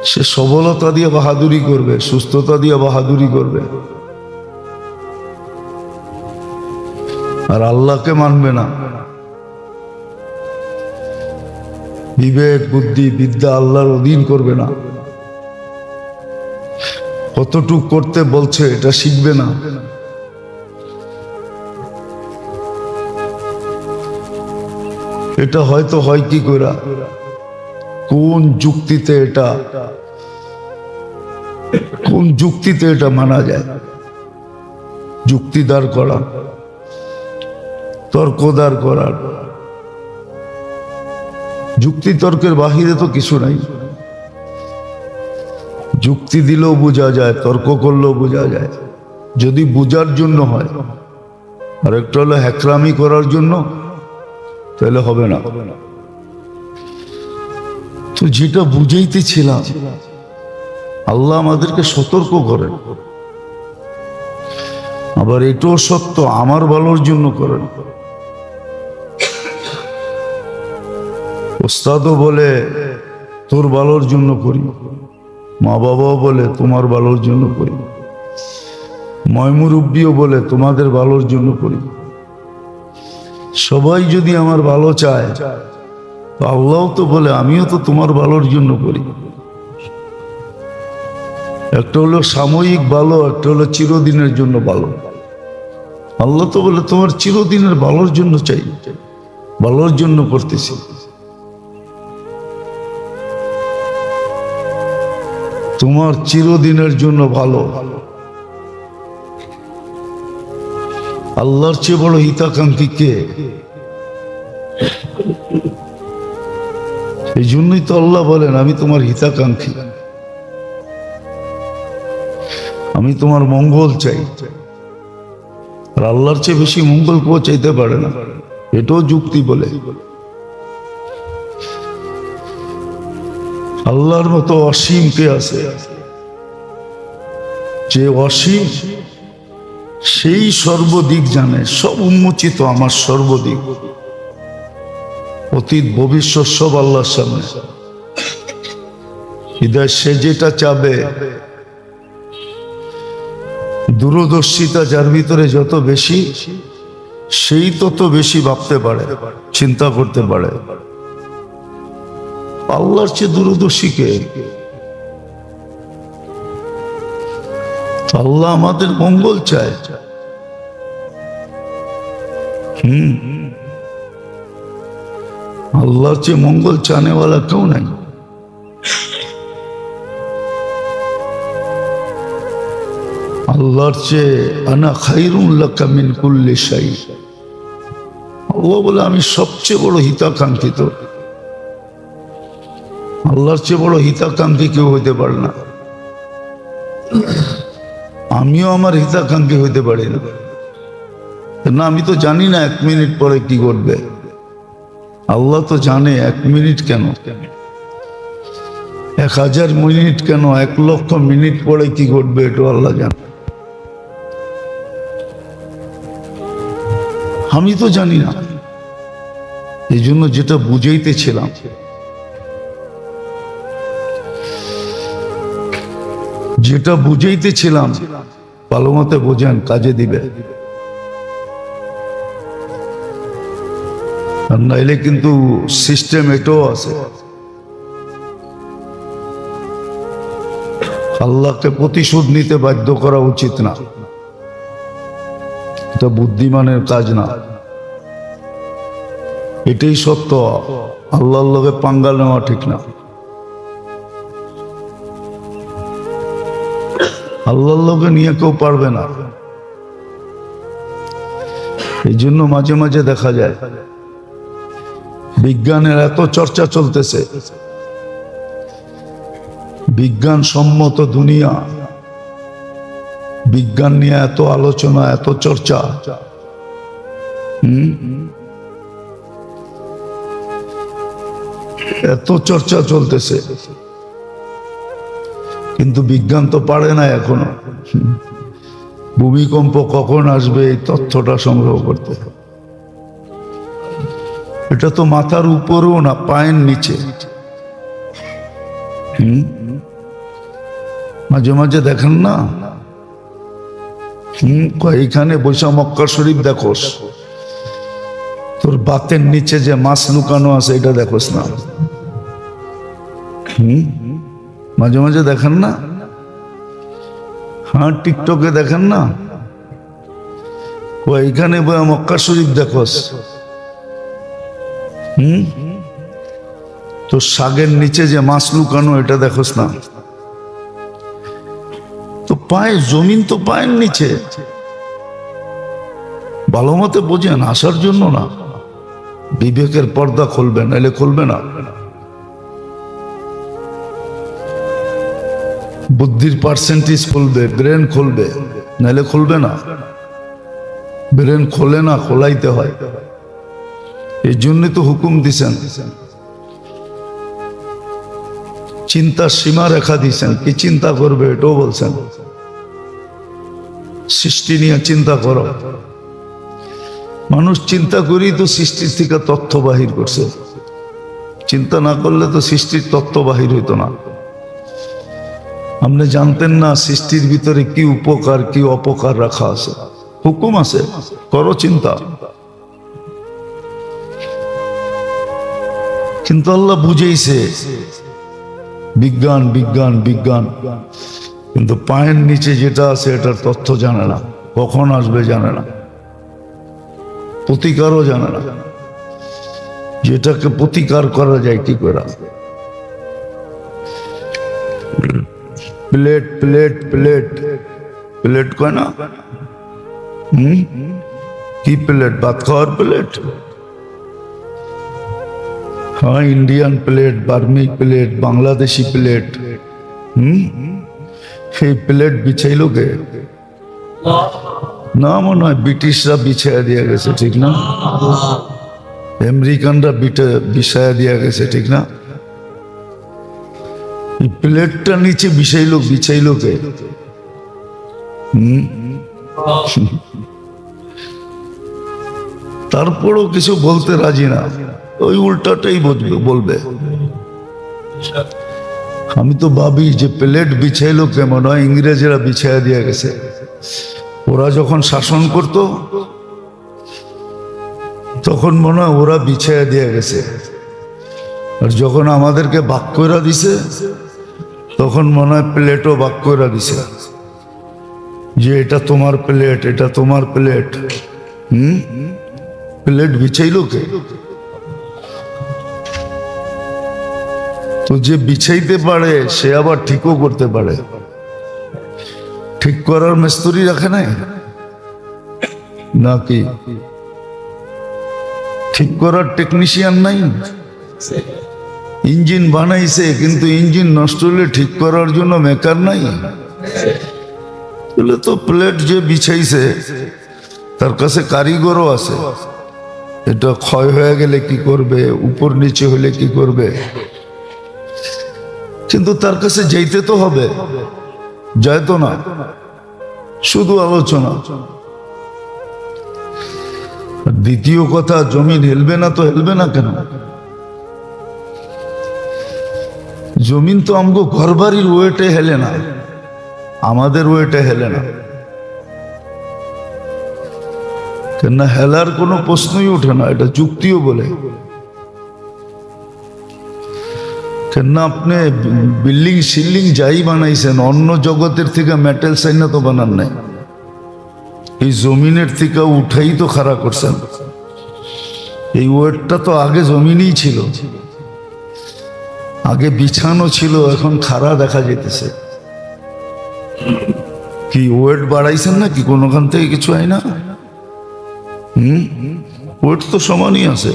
সে সবলতা দিয়ে বাহাদুরি করবে, সুস্থতা দিয়ে বাহাদুরি করবে, আর আল্লাহকে মানবে না। বিবেক বুদ্ধি বিদ্যা আল্লাহর অধীন করবে না। কতটুক করতে বলছে এটা শিখবে না। এটা হয়তো হয় কি করে, কোন যুক্তিতে এটা মানা যায়। যুক্তিদার করা, তর্কদার করার, যুক্তি তর্কের বাহিরে তো কিছু নাই। যুক্তি দিলেও বোঝা যায়, তর্ক করলেও বোঝা যায়, যদি বোঝার জন্য হয়। আর একটা হলো হ্যাকরামি করার জন্য, তাহলে হবে না। তো যেটা বুঝাইতেছিলাম, আল্লাহ আমাদেরকে সতর্ক করেন। আবার এটাও সত্য, আমার ভালোর জন্য করেন। ওস্তাদও বলে তোর ভালোর জন্য করি, মা বাবাও বলে তোমার ভালোর জন্য করি, ময়মুরব্বিও বলে তোমাদের ভালোর জন্য করি। সবাই যদি আমার ভালো চায়, তো আল্লাহ তো বলে আমিও তো তোমার ভালোর জন্য করি। একটা হলো সাময়িক ভালো, একটা হলো চিরদিনের জন্য ভালো। আল্লাহ তো বলে তোমার চিরদিনের ভালোর জন্য চাই, ভালোর জন্য করতেছি। তোমার চিরদিনের জন্য ভালো। আল্লাহর চেয়ে বড় হিতাকাঙ্ক্ষী কে? এই জন্যই তো আল্লাহ বলেন আমি তোমার হিতাকাঙ্ক্ষী, আমি তোমার মঙ্গল চাই। আর আল্লাহর চেয়ে বেশি মঙ্গল কেউ চাইতে পারে না, এটাও যুক্তি বলে। আল্লাহর মতো অসীম কে আছে? যে অসীম সেই সর্বদিক জানে, সব উন্মোচিত আমার সর্বদিক, অতীত ভবিষ্যৎ সব আল্লাহর সামনে। হৃদয় সে যেটা চাবে, দূরদর্শিতা যার ভিতরে যত বেশি, সেই তত বেশি ভাবতে পারে, চিন্তা করতে পারে। আল্লাহর চেয়ে দূরদর্শী কে? আল্লাহ আমাদের মঙ্গল চায়। আল্লাহর চেয়ে মঙ্গল চানেওয়ালা কেউ নাই। আল্লাহর চেয়ে আনা খায়রুন লাকা মিন কুল্লি শাই। আল্লাহ বলে আমি সবচেয়ে বড় হিতাকাঙ্ক্ষিত। আল্লাহর চেয়ে বড় হিতাকাঙ্ক্ষী কেউ হইতে পারে না। আমিও আমার হিতাকাঙ্ক্ষী হইতে পারি না। না, আমি তো জানি না 1 মিনিট পরে কি ঘটবে। আল্লাহ তো জানে 1 মিনিট কেন, 1000 মিনিট কেন, 1,00,000 মিনিট পরে কি ঘটবে এটা আল্লাহ জানে। আমি তো জানি না। এই জন্য যেটা বুঝাইতেছিলাম, ভালো মতে বোঝেন, কাজে দিবে। আর নাইলে কিন্তু সিস্টেম এটাও আছে, আল্লাহকে প্রতিশোধ নিতে বাধ্য করা উচিত না। এটা বুদ্ধিমানের কাজ না। এটাই সত্য। আল্লাহর লগে পাঙ্গা নেওয়া ঠিক না। আল্লাহর লগে নিয়ে কেউ পারবে না। এই জন্য মাঝে মাঝে দেখা যায় বিজ্ঞানের এত চর্চা চলতেছে, বিজ্ঞান সম্মত দুনিয়া, বিজ্ঞান নিয়ে এত আলোচনা, এত চর্চা, এত চর্চা চলতেছে, কিন্তু বিজ্ঞান তো পারে না এখনো ভূমিকম্প কখন আসবে এই তথ্যটা সংগ্রহ করতে। এটা তো মাথার উপরেও না, পায়ের নিচে। মাঝে মাঝে দেখেন না, এইখানে বৈশা মক্কা শরীফ দেখোস, তোর বাতের নিচে যে মাছ লুকানো আছে এটা দেখোস না। মাঝে মাঝে দেখেন না, হ্যাঁ টিকটকে দেখেন না, এইখানে মক্কা শরীফ দেখোস, তো শাকের নিচে যে মাছ লুকানো এটা দেখোস না। তো পায়ে জমিন তো পায়ের নিচে। ভালো মতে বোঝেন, আসার জন্য না, বিবেকের পর্দা খুলবে, নাহলে খুলবে না। বুদ্ধির পার্সেন্টেজ খুলবে, ব্রেন খুলবে, নাহলে খুলবে না। ব্রেন খোলে না, খোলাইতে হয়। এই জন্য তো হুকুম দিছেন, চিন্তার সীমা রেখা দিছেন। কি চিন্তা করবে এটাও বলছেন, সৃষ্টি নিয়ে চিন্তা করো। মানুষ চিন্তা করেই তো সৃষ্টির থেকে তথ্য বাহির করছে। চিন্তা না করলে তো সৃষ্টির তথ্য বাহির হইতো না। আপনি জানতেন না সৃষ্টির ভিতরে কি উপকার কি অপকার রাখা আছে। হুকুম আছে, করো চিন্তা। কিন্তু আল্লাহ বুঝেইছে বিজ্ঞান বিজ্ঞান বিজ্ঞান, কিন্তু পায়ের নিচে যেটা আছে এটার তথ্য জানে না, কখন আসবে জানে না, প্রতিকারও জানে না, যেটাকে প্রতিকার করা যায় কি করে। প্লেট প্লেট প্লেট প্লেট কয় না, কি প্লেট? ভাত খাওয়ার প্লেট? হ্যাঁ, Indian plate, vermi plate, Bangladeshi plate. সেই প্লেট বিছাইল কে? না, মনে হয় ব্রিটিশরা বিছাইয়া দিয়া গেছে, ঠিক না? আমেরিকানরা বিছাইয়া দিয়া গেছে, ঠিক না? এই প্লেটটা নিচে বিছাইল কে? তারপরও কিছু বলতে রাজি না, ওই উল্টাটাই বলবে। আমি তো ভাবি যে প্লেট বিছাইলো কেমন হয়, ইংরেজরা বিছাইয়া দিয়ে গেছে। ওরা যখন শাসন করত তখন মনে হয় ওরা বিছাইয়া দিয়ে গেছে, আর যখন আমাদেরকে ভাগ করে দিছে তখন মনে হয় প্লেটও ভাগ করে দিছে, যে এটা তোমার প্লেট, এটা তোমার প্লেট। প্লেট বিছাইলো কে? তো যে বিছাইতে পারে সে আবার ঠিকও করতে পারে। ঠিক করার মিস্ত্রি রাখে নাই নাকি? ঠিক করার টেকনিশিয়ান নাই? ইঞ্জিন বানাইছে, কিন্তু ইঞ্জিন নষ্ট হলে ঠিক করার জন্য মেকার নাই। তাহলে তো প্লেট যে বিছাইছে তার কাছে কারিগরও আছে। এটা ক্ষয় হয়ে গেলে কি করবে, উপর নিচে হলে কি করবে, কিন্তু তার কাছে যাইতে তো হবে, যায় তো না, শুধু আলোচনা। দ্বিতীয় কথা, জমিন হেলবে না তো হেলবে না কেন? জমিন তো আমগো ঘর বাড়ির ওয়েটে হেলে না, আমাদের ওয়েটে হেলে না। কেন হেলার কোনো প্রশ্নই ওঠে না, এটা যুক্তিও বলে। কেন আপনি বিল্ডিং সিল্ডিং যাই বানাইছেন, অন্য জগতের থেকে মেটেল সাইনা তো বানান নাই, এই জমিনের থেকে উঠাই তো খাড়া করছেন। এই ওয়েটটা তো আগে জমিনেই ছিল, আগে বিছানো ছিল, এখন খাড়া দেখা যেতেছে। কি ওয়েট বাড়াইছেন না কি কোনোখান থেকে? কিছু হয় না। ওয়েট তো সমানই আছে।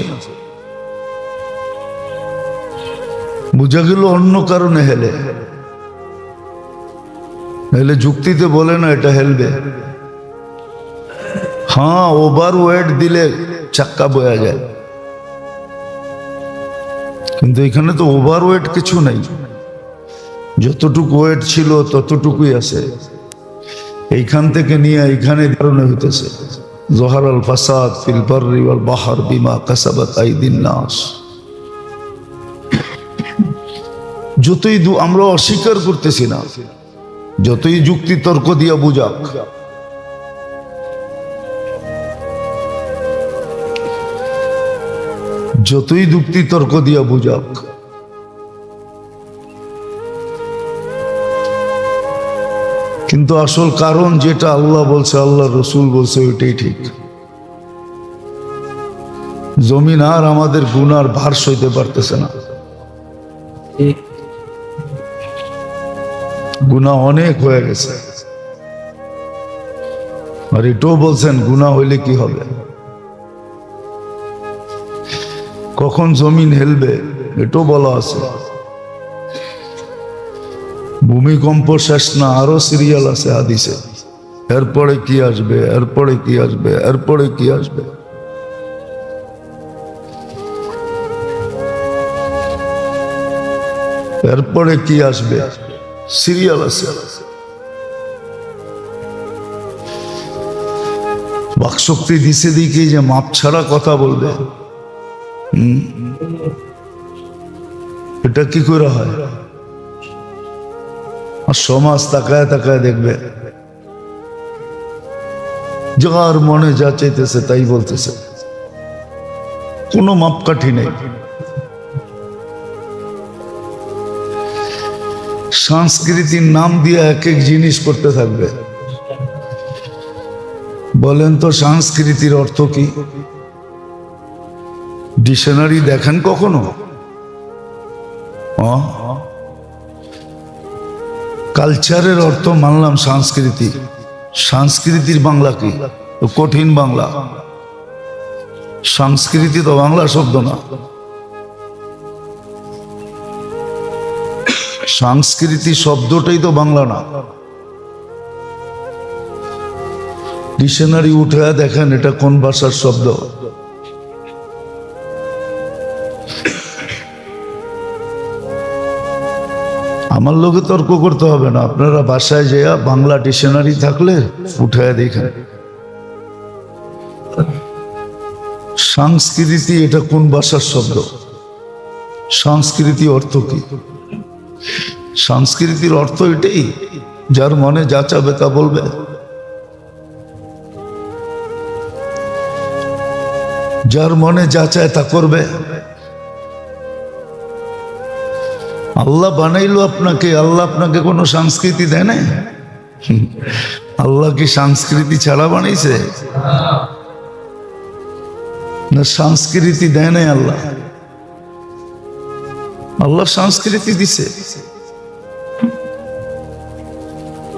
বোঝা গেল অন্য কারণে হেলে। হেলে যুক্তিতে বলে না এটা হেলবে। হ্যাঁ, ওভার ওয়েট দিলে চাক্কা বয়া যায়, কিন্তু এখানে তো ওভার ওয়েট কিছু নাই, যতটুকু ওয়েট ছিল ততটুকুই আছে। এইখান থেকে নিয়ে এইখানে কারণে হইতেছে জহারাল ফাসাদ ফিল বাররি ওয়াল বাহর বিমা কাসাবাত আইদিন নাস। যতই আমরা অস্বীকার করতেছি না, যতই যুক্তি তর্ক দিয়া বুঝাক, যতই যুক্তি তর্ক দিয়া বুঝাক, কিন্তু আসল কারণ যেটা আল্লাহ বলছে, আল্লাহ রসুল বলছে, ওইটাই ঠিক। জমিন আর আমাদের গুনার ভার সইতে পারতেছে না, গুনাহ অনেক হয়ে গেছে। আর এটাও বলছেন গুনাহ হইলে কি হবে, কখন জমিন হেলবে এটাও বলা আছে। ভূমিকম্প শেষ না, আরো সিরিয়াল আছে হাদিসে। এরপরে কি আসবে, এরপরে কি আসবে, এরপরে কি আসবে। এরপরে কি আসবে সিরিয়াল আছে। বাকশক্তি দিছে দিকে যে মাপ ছাড়া কথা বলবে, এটা কি করে হয়? আর সমাজ তাকায় তাকায় দেখবে, যার মনে যা চাইতেছে তাই বলতেছে, কোনো মাপকাঠি নেই। সংস্কৃতির নাম দিয়ে এক এক জিনিস করতে থাকবে। বলেন তো সংস্কৃতির অর্থ কি? ডিকশনারি দেখেন কখনো? কালচারের অর্থ মানলাম সংস্কৃতি, সংস্কৃতির বাংলা কি? কঠিন বাংলা। সংস্কৃতি তো বাংলা শব্দ না। সংস্কৃতি শব্দটাই তো বাংলা না। ডিকশনারি উঠে দেখেন এটা কোন ভাষার শব্দ। আমার লোকে তর্ক করতে হবে না, আপনারা বাসায় যেয়া বাংলা ডিকশনারি থাকলে উঠে দেখেন সংস্কৃতি এটা কোন ভাষার শব্দ, সংস্কৃতি অর্থ কি। সংস্কৃতির অর্থ এটাই, যার মনে যা চাবে তা বলবে। যার মনে যা চায় তা করবে। আল্লাহ বানাইলো আপনাকে, আল্লাহ আপনাকে কোনো সংস্কৃতি দেয় না। আল্লাহ কি সংস্কৃতি ছাড়া বানাইছে? না, সংস্কৃতি দেয় নাই আল্লাহ। আল্লাহ সংস্কৃতি দিছে।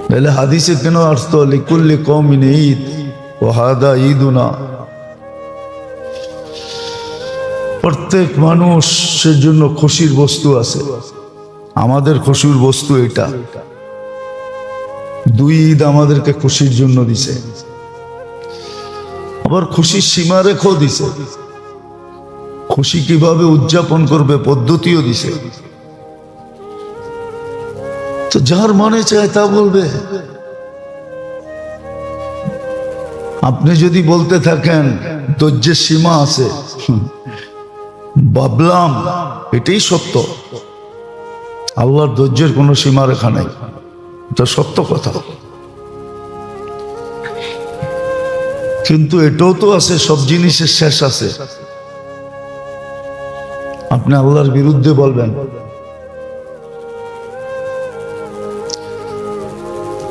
তাহলে হাদিসে কেন অর্থ লিকুল্লি কওমিন ঈদ ওয়া হাদা ঈদুনা, প্রত্যেক মানুষের জন্য খুশির বস্তু আছে। আমাদের খুশির বস্তু এটা। দুই ঈদ আমাদেরকে খুশির জন্য দিছে, আবার খুশির সীমা রেখেও দিছে। খুশি কিভাবে উদযাপন করবে পদ্ধতিও দিছে। তো যার মনে চায় তা বলবে। আপনি যদি বলতে থাকেন ধৈর্যের সীমা আছে, ভাবলাম এটাই সত্য। আল্লাহর ধৈর্যের কোনো সীমা রেখা নাই, এটা সত্য কথা। কিন্তু এটাও তো আছে, সব জিনিসের শেষ আছে। আপনি আল্লাহর বিরুদ্ধে বলবেন,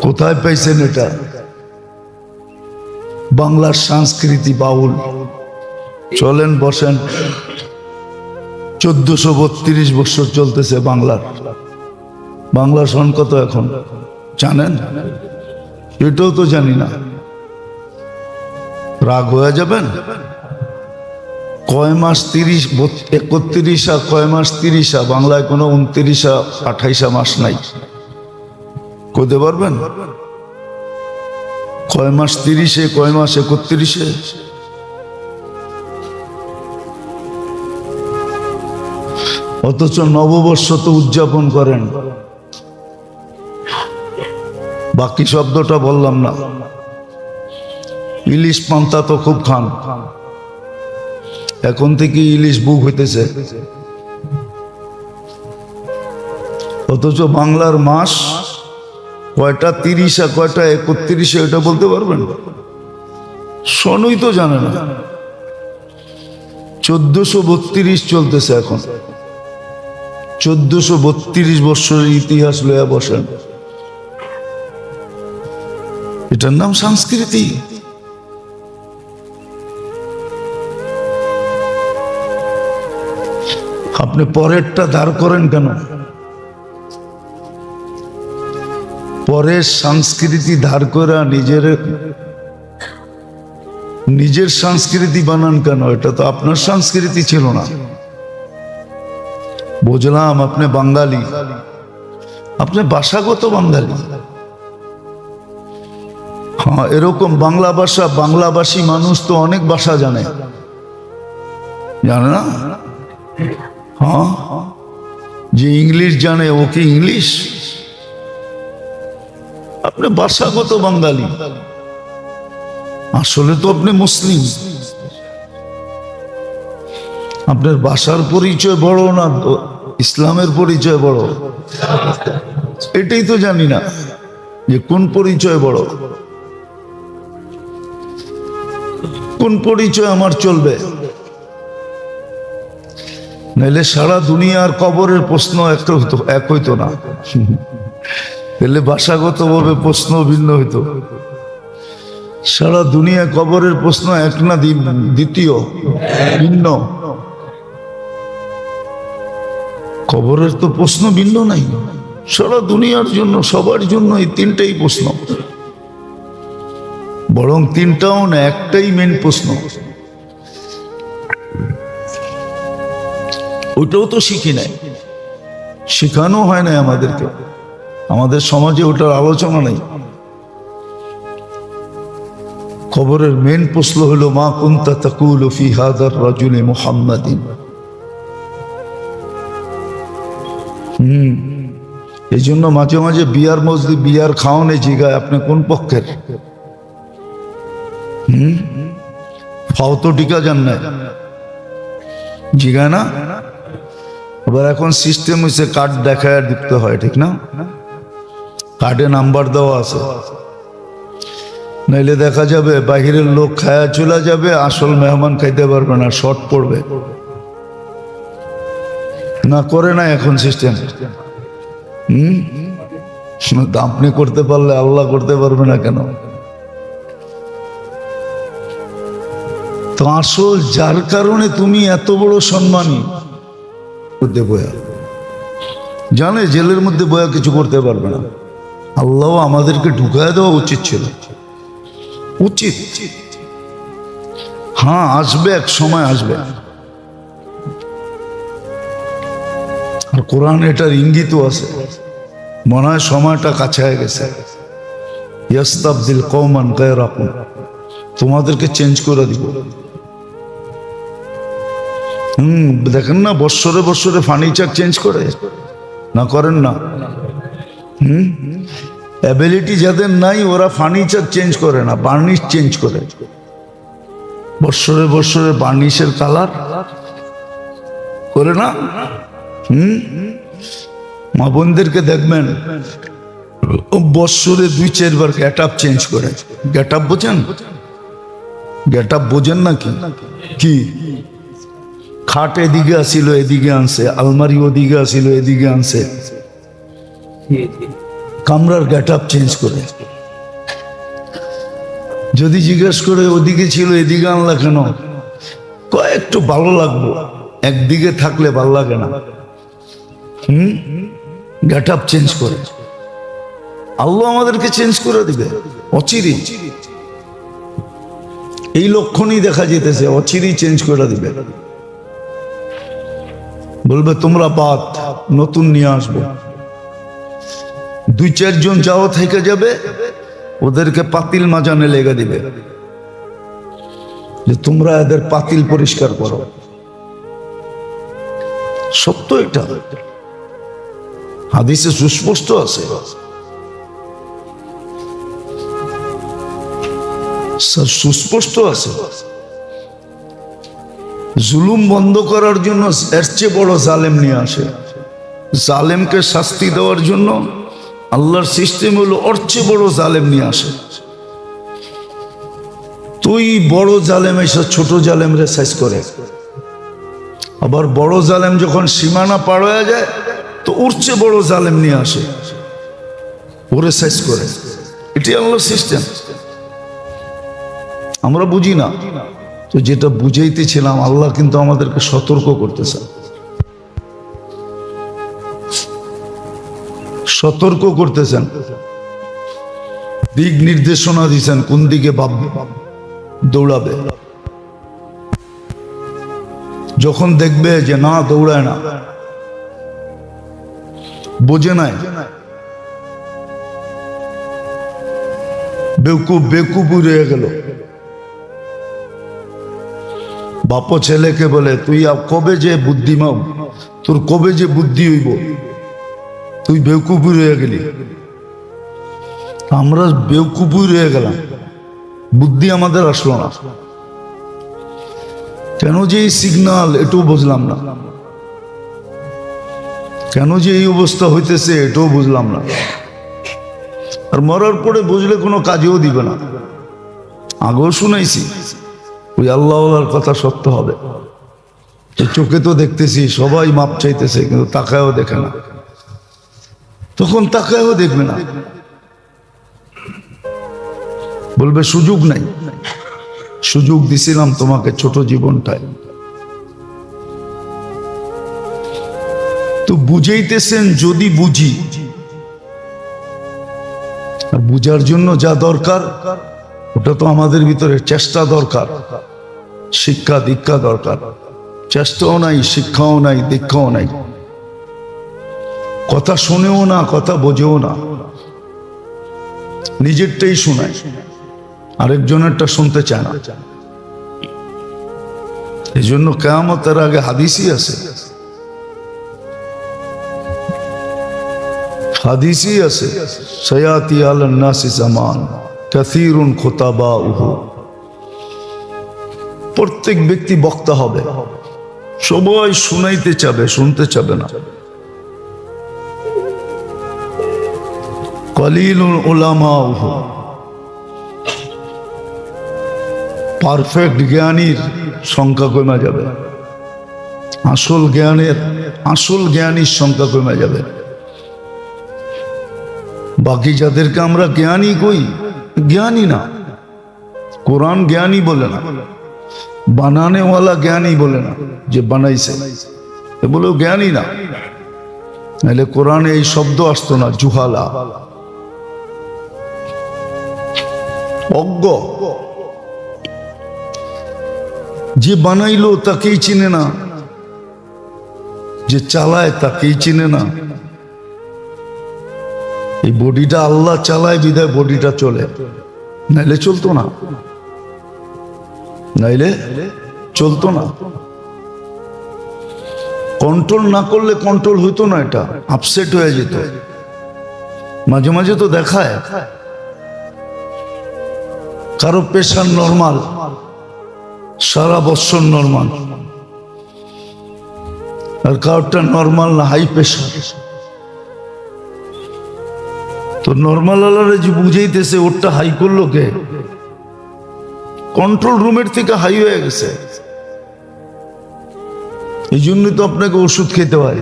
কোথায় পাইছেন এটা? বাংলার সংস্কৃতি বাউল। চলেন বসেন, 1432 বছর চলতেছে বাংলার। বাংলার সন কত এখন জানেন? এটাও তো জানি না। রাগ হয়ে যাবেন। কয় মাস 31 কয় মাস 30, বাংলায় কোনো 29 28 মাস নাই। কইতে পারবেন কয় মাস 30, কয় মাস 31? অথচ নববর্ষ তো উদযাপন করেন। বাকি শব্দটা বললাম না। ইলিশ পান্তা তো খুব খান, এখন থেকে ইলিশ বুক হইতেছে। অথচ বাংলার মাস কয়টা 30, কয়টা 31, এটা বলতে পারবেন? সনই তো জানে না। 1432 চলতেছে এখন। 1432 বছরের ইতিহাস লইয়া বসেন। এটার নাম সংস্কৃতি? আপনি পরেরটা দাঁড় করেন কেন? পরের সংস্কৃতি ধার করে নিজের সংস্কৃতি বানান কেন? এটা তো আপনার সংস্কৃতি ছিল না। বুঝলাম আপনি বাঙালি, আপনি ভাষাগত বাঙালি। হ্যাঁ, এরকম বাংলা ভাষা, বাংলাভাষী মানুষ তো অনেক ভাষা জানে না? হ্যাঁ, যে ইংলিশ জানে ও কি ইংলিশ? আপনি ভাষাগত বাঙালি, আসলে তো আপনি মুসলিম। আপনার ভাষার পরিচয় বড় না ইসলামের পরিচয় বড়? এটাই তো জানি না যে কোন পরিচয় বড়, কোন পরিচয় আমার চলবে। নাইলে সারা দুনিয়ার কবরের প্রশ্ন এক হইতো না। তাহলে ভাষাগত ভাবে প্রশ্ন ভিন্ন হইতো। সারা দুনিয়া কবরের প্রশ্ন এক না দ্বিতীয় ভিন্ন? কবরের তো প্রশ্ন ভিন্ন নাই। সারা দুনিয়ার জন্য, সবার জন্য এই তিনটাই প্রশ্ন। বরং তিনটাও না, একটাই মেন প্রশ্ন। ওইটাও তো শিখি নাই, শেখানো হয় না আমাদেরকে। আমাদের সমাজে ওটার আলোচনা নেই। কবরের মেন প্রশ্ন হলো মা কুনতা তাকুলু ফি হাদার রাজুলি মুহাম্মাদিন। এই জন্য মাঝে মাঝে বিয়ার মসজিদ, বিয়ার খাওয়ানে জিগায় আপনি কোন পক্ষের? ফাও তো টিকা যান না, জিগায় না? আবার এখন সিস্টেম হয়েছে কার্ড দেখায় ঢুকতে হয়, ঠিক না? কার্ডে নাম্বার দেওয়া আছে। নাইলে দেখা যাবে বাহিরের লোক খায়া চলে যাবে, আসল মেহমান খাইতে পারবে না, শর্ট পড়বে। না করে না এখন সিস্টেম। আপনি করতে পারলে আল্লাহ করতে পারবে না কেন? তো আসল যার কারণে তুমি এত বড় সম্মানী, বয়া জানে জেলের মধ্যে বয়া কিছু করতে পারবে না। আল্লাহ আমাদেরকে ঢুকায় দেওয়া উচিত ছিল, উচিত। হ্যাঁ, আসবে, এক সময় আসবে। আর কোরআন এটার ইঙ্গিতও আছে, মনে হয় সময়টা কাছে হয়ে গেছে। ইয়াস্তাবদিল কওমান গায়রাকুম, তোমাদেরকে চেঞ্জ করে দিব। দেখেন না, বৎসরে বৎসরে ফার্নিচার চেঞ্জ করে না, করেন না? অ্যাবিলিটি যাদের নাই ওরা ফার্নিচার চেঞ্জ করে না, বার্নিশ চেঞ্জ করে। বৎসরে বৎসরে বার্নিশের কালার করে না। মা বোনদেরকে দেখবেন বৎসরে 2-4 বার গেট আপ চেঞ্জ করে। গেট আপ বোঝেন? গেট আপ বোঝেন না কি? খাট এদিকে আসিল এদিকে আনছে, আলমারি ওদিকে আসিল এদিকে আনছে, কামরার গেট আপ চেঞ্জ করে। যদি জিজ্ঞেস করে ওদিকে ছিল এদিকে আনলা কেন, একটু ভালো লাগবো, একদিকে থাকলে ভালো লাগে না। গেট আপ চেঞ্জ করে। আল্লাহ আমাদেরকে চেঞ্জ করে দিবে অচিরে। এই লক্ষণই দেখা যেতেছে, অচিরেই চেঞ্জ করে দিবে। বলবে তোমরা বাদ, নতুন নিয়ে আসবো। 2-4 জন যাও থেকে যাবে, ওদেরকে পাতিল মাজানে লেগে দিবে যে তোমরা এদের পাতিল পরিষ্কার করো। সত্য এটা, হাদিসে সুস্পষ্ট আছে। সুস্পষ্ট আছে। জুলুম বন্ধ করার জন্য এর চেয়ে বড় জালেম নিয়ে আসে। জালেমকে শাস্তি দেওয়ার জন্য আল্লাহর সিস্টেম হলো ওর চেয়ে বড় জালেম নিয়ে আসে। তুই বড় জালেম এসে ছোট জালেমরে সাইজ করে, আবার বড় জালেম যখন সীমানা পার হয়ে যায় তো ওর চেয়ে বড় জালেম নিয়ে আসে, ওরে সাইজ করে। এটি আল্লাহর সিস্টেম। আমরা বুঝি না তো, যেটা বুঝাইতেছিলাম আল্লাহ কিন্তু আমাদেরকে সতর্ক করতেছে, সতর্ক করতেছেন, দিক নির্দেশনা দিচ্ছেন কোন দিকে দৌড়াবে। যখন দেখবে যে না দৌড়ায় না, বোঝে নাই, বেকুব বেকুব রয়ে গেল। বাপ ছেলেকে বলে তুই কবে যে বুদ্ধিমান, তোর কবে যে বুদ্ধি হইব, তুই বেকুবই রয়ে গেলি। আমরা বেকুবই রয়ে গেলাম, বুদ্ধি আমাদের আসলো না। কেন যে এই সিগনাল এটাও বুঝলাম না, কেন যে এই অবস্থা হইতেছে এটাও বুঝলাম না। আর মরার পরে বুঝলে কোনো কাজেও দিবে না। আগেও শুনাইছি ওই আল্লাহর কথা সত্য হবে। চোখে তো দেখতেছি সবাই মাপ চাইতেছে, কিন্তু তাকায়ও দেখে না। তখন তাকায়ও দেখবে না, বলবে সুযোগ নাই। সুযোগ দিছিলাম তোমাকে ছোট জীবনটায়। তো বুঝাইতেছেন যদি বুঝি, আর বুঝার জন্য যা দরকার ওটা তো আমাদের ভিতরে চেষ্টা দরকার, শিক্ষা দীক্ষা দরকার। চেষ্টাও নাই, শিক্ষাও নাই, দীক্ষাও নাই। কথা শুনেও না, কথা বোঝেও না, নিজেরটাই শোনায়, আরেকজনেরটা শুনতে চায় না। এই জন্য কিয়ামতের আগে হাদিসই আছে, হাদিসই আছে, সায়াতি আলান নাসি জামান কাসীরুন খুতাবাউহু। প্রত্যেক ব্যক্তি বক্তা হবে, সবাই শুনাইতে চাবে, শুনতে চাবে না। কালিলুল উলামাউহু, পারফেক্ট জ্ঞানীর সংখ্যা কমে যাবে, আসল জ্ঞানীর সংখ্যা কমে যাবে। বাকি যাদেরকে আমরা জ্ঞানী কই, জ্ঞানী না। কোরআন জ্ঞানী বলে না, বানানেওয়ালা জ্ঞানী বলে না, যে বানাইছে এ বলেও জ্ঞানী না। নাহলে কোরআনে এই শব্দ আসতো না, জুহালা, অজ্ঞ। যে বানাইলো তাকেই চিনে না, যে চালায় তাকেই চিনে না। এই বডিটা আল্লাহ চালায় বিধায় বডিটা চলে, নাইলে চলতো না, কন্ট্রোল না করলে কন্ট্রোল হইতো না, এটা আপসেট হয়ে যেত। মাঝে মাঝে তো দেখায় কারো প্রেশার নরমাল, সারা বছর নরমাল, আর কারোরটা নরমাল না, হাই প্রেশার। তো নরমাল আলারে যে বুঝাইতেছে ওরটা হাই করলো কে? কন্ট্রোল রুমের থেকে হাই হয়ে গেছে। এই জন্যই তো আপনাকে ওষুধ খেতে হয়।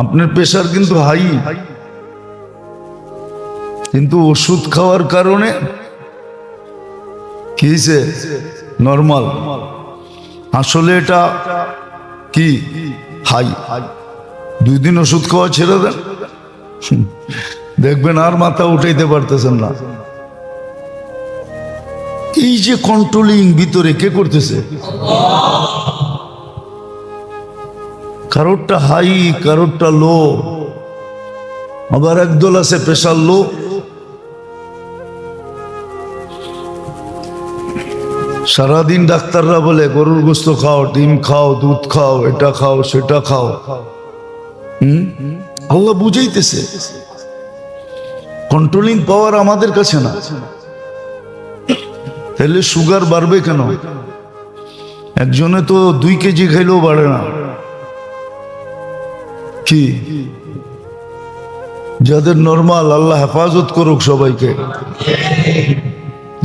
আপনার প্রেশার কিন্তু হাই, কিন্তু ওষুধ খাওয়ার কারণে কি হয়েছে? নরমাল। আসলে এটা কি হাই। 2 দিন ওষুধ খাওয়া ছেড়ে দেন, দেখবেন আর মাথা উঠাইতে পারতেছেন না। এই যে কন্ট্রোলিং ভিতরে কে করতেছে? কারোরটা হাই, কারোরটা লো। আবার একদল আছে প্রেশার লো, সারাদিন ডাক্তাররা বলে গরুর গোস্ত খাও, ডিম খাও, দুধ খাও, এটা খাও, সেটা খাও। আল্লাহ বুঝাইতেছে কন্ট্রোলিং পাওয়ার আমাদের কাছে না। তাহলে সুগার বাড়বে কেন? একজনে তো 2 কেজি খাইলেও বাড়ে না। কি যাদের নরমাল, আল্লাহ হেফাজত করুক সবাইকে,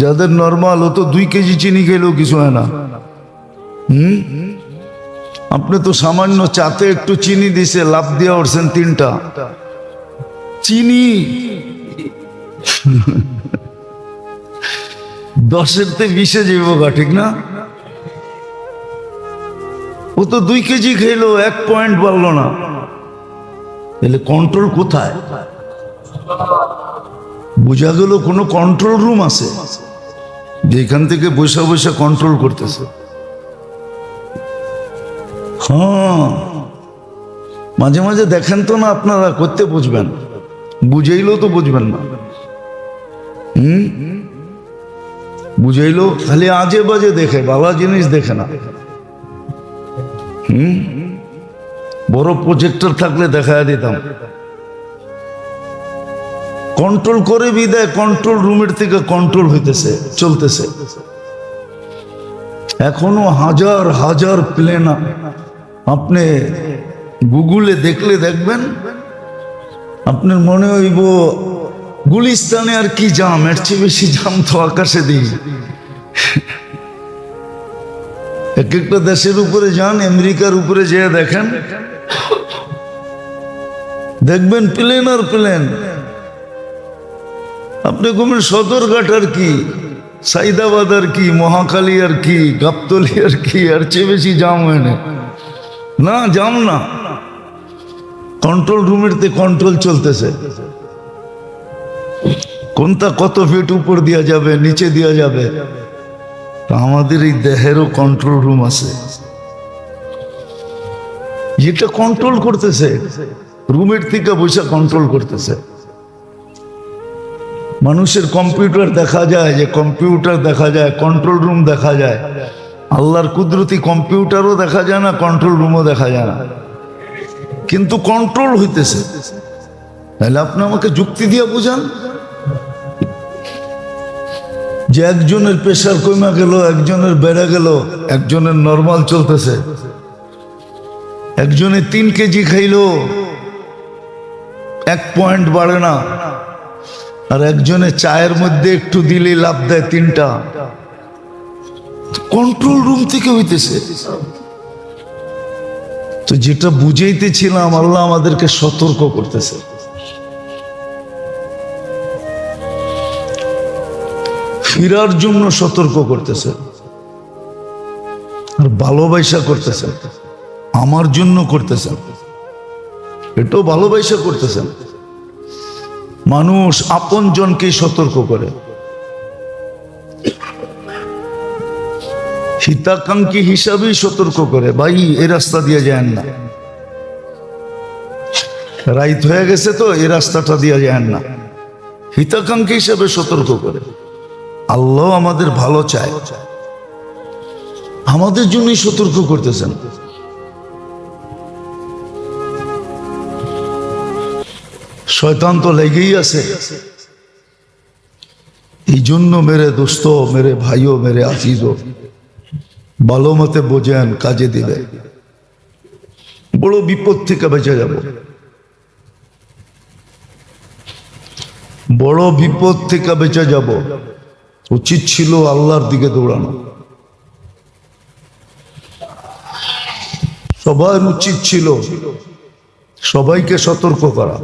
যাদের নরমাল ও তো 2 কেজি চিনি খেলেও কিছু হয় না। আপনি তো সামান্য চাতে একটু চিনি দিছে, লাভ দিয়া উঠছেন 3টা চিনি। 10-এর 20-এ যাইব গা, ঠিক না? ও তো 2 কেজি খেলো, 1 পয়েন্ট বাড়লো না। তাহলে কন্ট্রোল কোথায়? বোঝা গেল কোনো কন্ট্রোল রুম আছে যেখান থেকে বসে বসে কন্ট্রোল করতেছে। হ্যাঁ, মাঝে মাঝে দেখেন তো না, আপনারা করতে বুঝবেন, বুঝাইলেও তো বুঝবেন না। বুঝাইলো খালি আজে বাজে দেখে, ভালো জিনিস দেখে না। বড় প্রজেক্টর থাকলে দেখা দিতাম। কন্ট্রোল করে বিদায় কন্ট্রোল রুমের থেকে কন্ট্রোল হইতেছে, চলতেছে। এখনো হাজার হাজার প্লেন আপনি গুগলে দেখলে দেখবেন, আপনার মনে হইব গুলিস্তানে আর কি জাম, এর চেয়ে বেশি জাম তো আকাশে দিই। এক একটা দেশের উপরে যান, আমেরিকার উপরে যেয়ে দেখেন, দেখবেন প্লেন আর প্লেন। আপনি ঘুমেন সদরঘাট আর কি, সাইদাবাদ আর কি, মহাকালী আর কি, গাবতলী আর কি, আর চেয়ে বেশি জাম হয় না, জাম না। কন্ট্রোল রুমের তে কন্ট্রোল চলতেছে। কোনটা কত ফিট উপর দিয়া যাবে, নিচে দিয়া যাবে। আমাদের এই দেহেরও কন্ট্রোল রুম আছে, যেটা কন্ট্রোল করতেছে, রুমের থেকে বসে কন্ট্রোল করতেছে। মানুষের কম্পিউটার দেখা যায়, যে কম্পিউটার দেখা যায়, কন্ট্রোল রুম দেখা যায়। আল্লাহর কুদরতি কম্পিউটারও দেখা যায় না, কন্ট্রোল রুমও দেখা যায় না, কিন্তু কন্ট্রোল হইতেছে। তাহলে আপনি আমাকে যুক্তি দিয়ে বুঝান যে একজনের প্রেশার কমে গেল, একজনের বেড়ে গেল, একজনের নরমাল চলতেছে, একজনে 3 কেজি খাইলো 1 পয়েন্ট বাড়ে না, আর একজনে চায়ের মধ্যে একটু দিলেই লাভ দেয় তিনটা। কন্ট্রোল রুম থেকে হইতেছে। তো যেটা বুঝাইতেছিলাম, আল্লাহ আমাদেরকে সতর্ক করতেছে। ফিরার জন্য সতর্ক করতেছে, আর ভালোবাসা করতেছেন, আমার জন্য করতেছেন, এটাও ভালোবাসা করতেছেন। মানুষ আপন জনকে সতর্ক করে, হিতাকাঙ্ক্ষী হিসাবেই সতর্ক করে, ভাই এই রাস্তা দিয়ে যান না, রাইত হয়ে গেছে তো এই রাস্তাটা দিয়ে যান না, হিতাকাঙ্ক্ষী হিসাবে সতর্ক করে। আল্লাহ আমাদের ভালো চায়, আমাদের জন্যই সতর্ক করতেছেন। শয়তান তো লেগেই আছে। এই জন্য মেরে দোস্ত, মেরে ভাইও, মেরে আজিজও, ভালো মতে বোঝেন, কাজে দিলে বড় বিপদ থেকে বেঁচে যাব, বড় বিপদ থেকে বেঁচে যাব। উচিত ছিল আল্লাহর দিকে দৌড়ানো, সবার উচিত ছিল সবাইকে সতর্ক করা।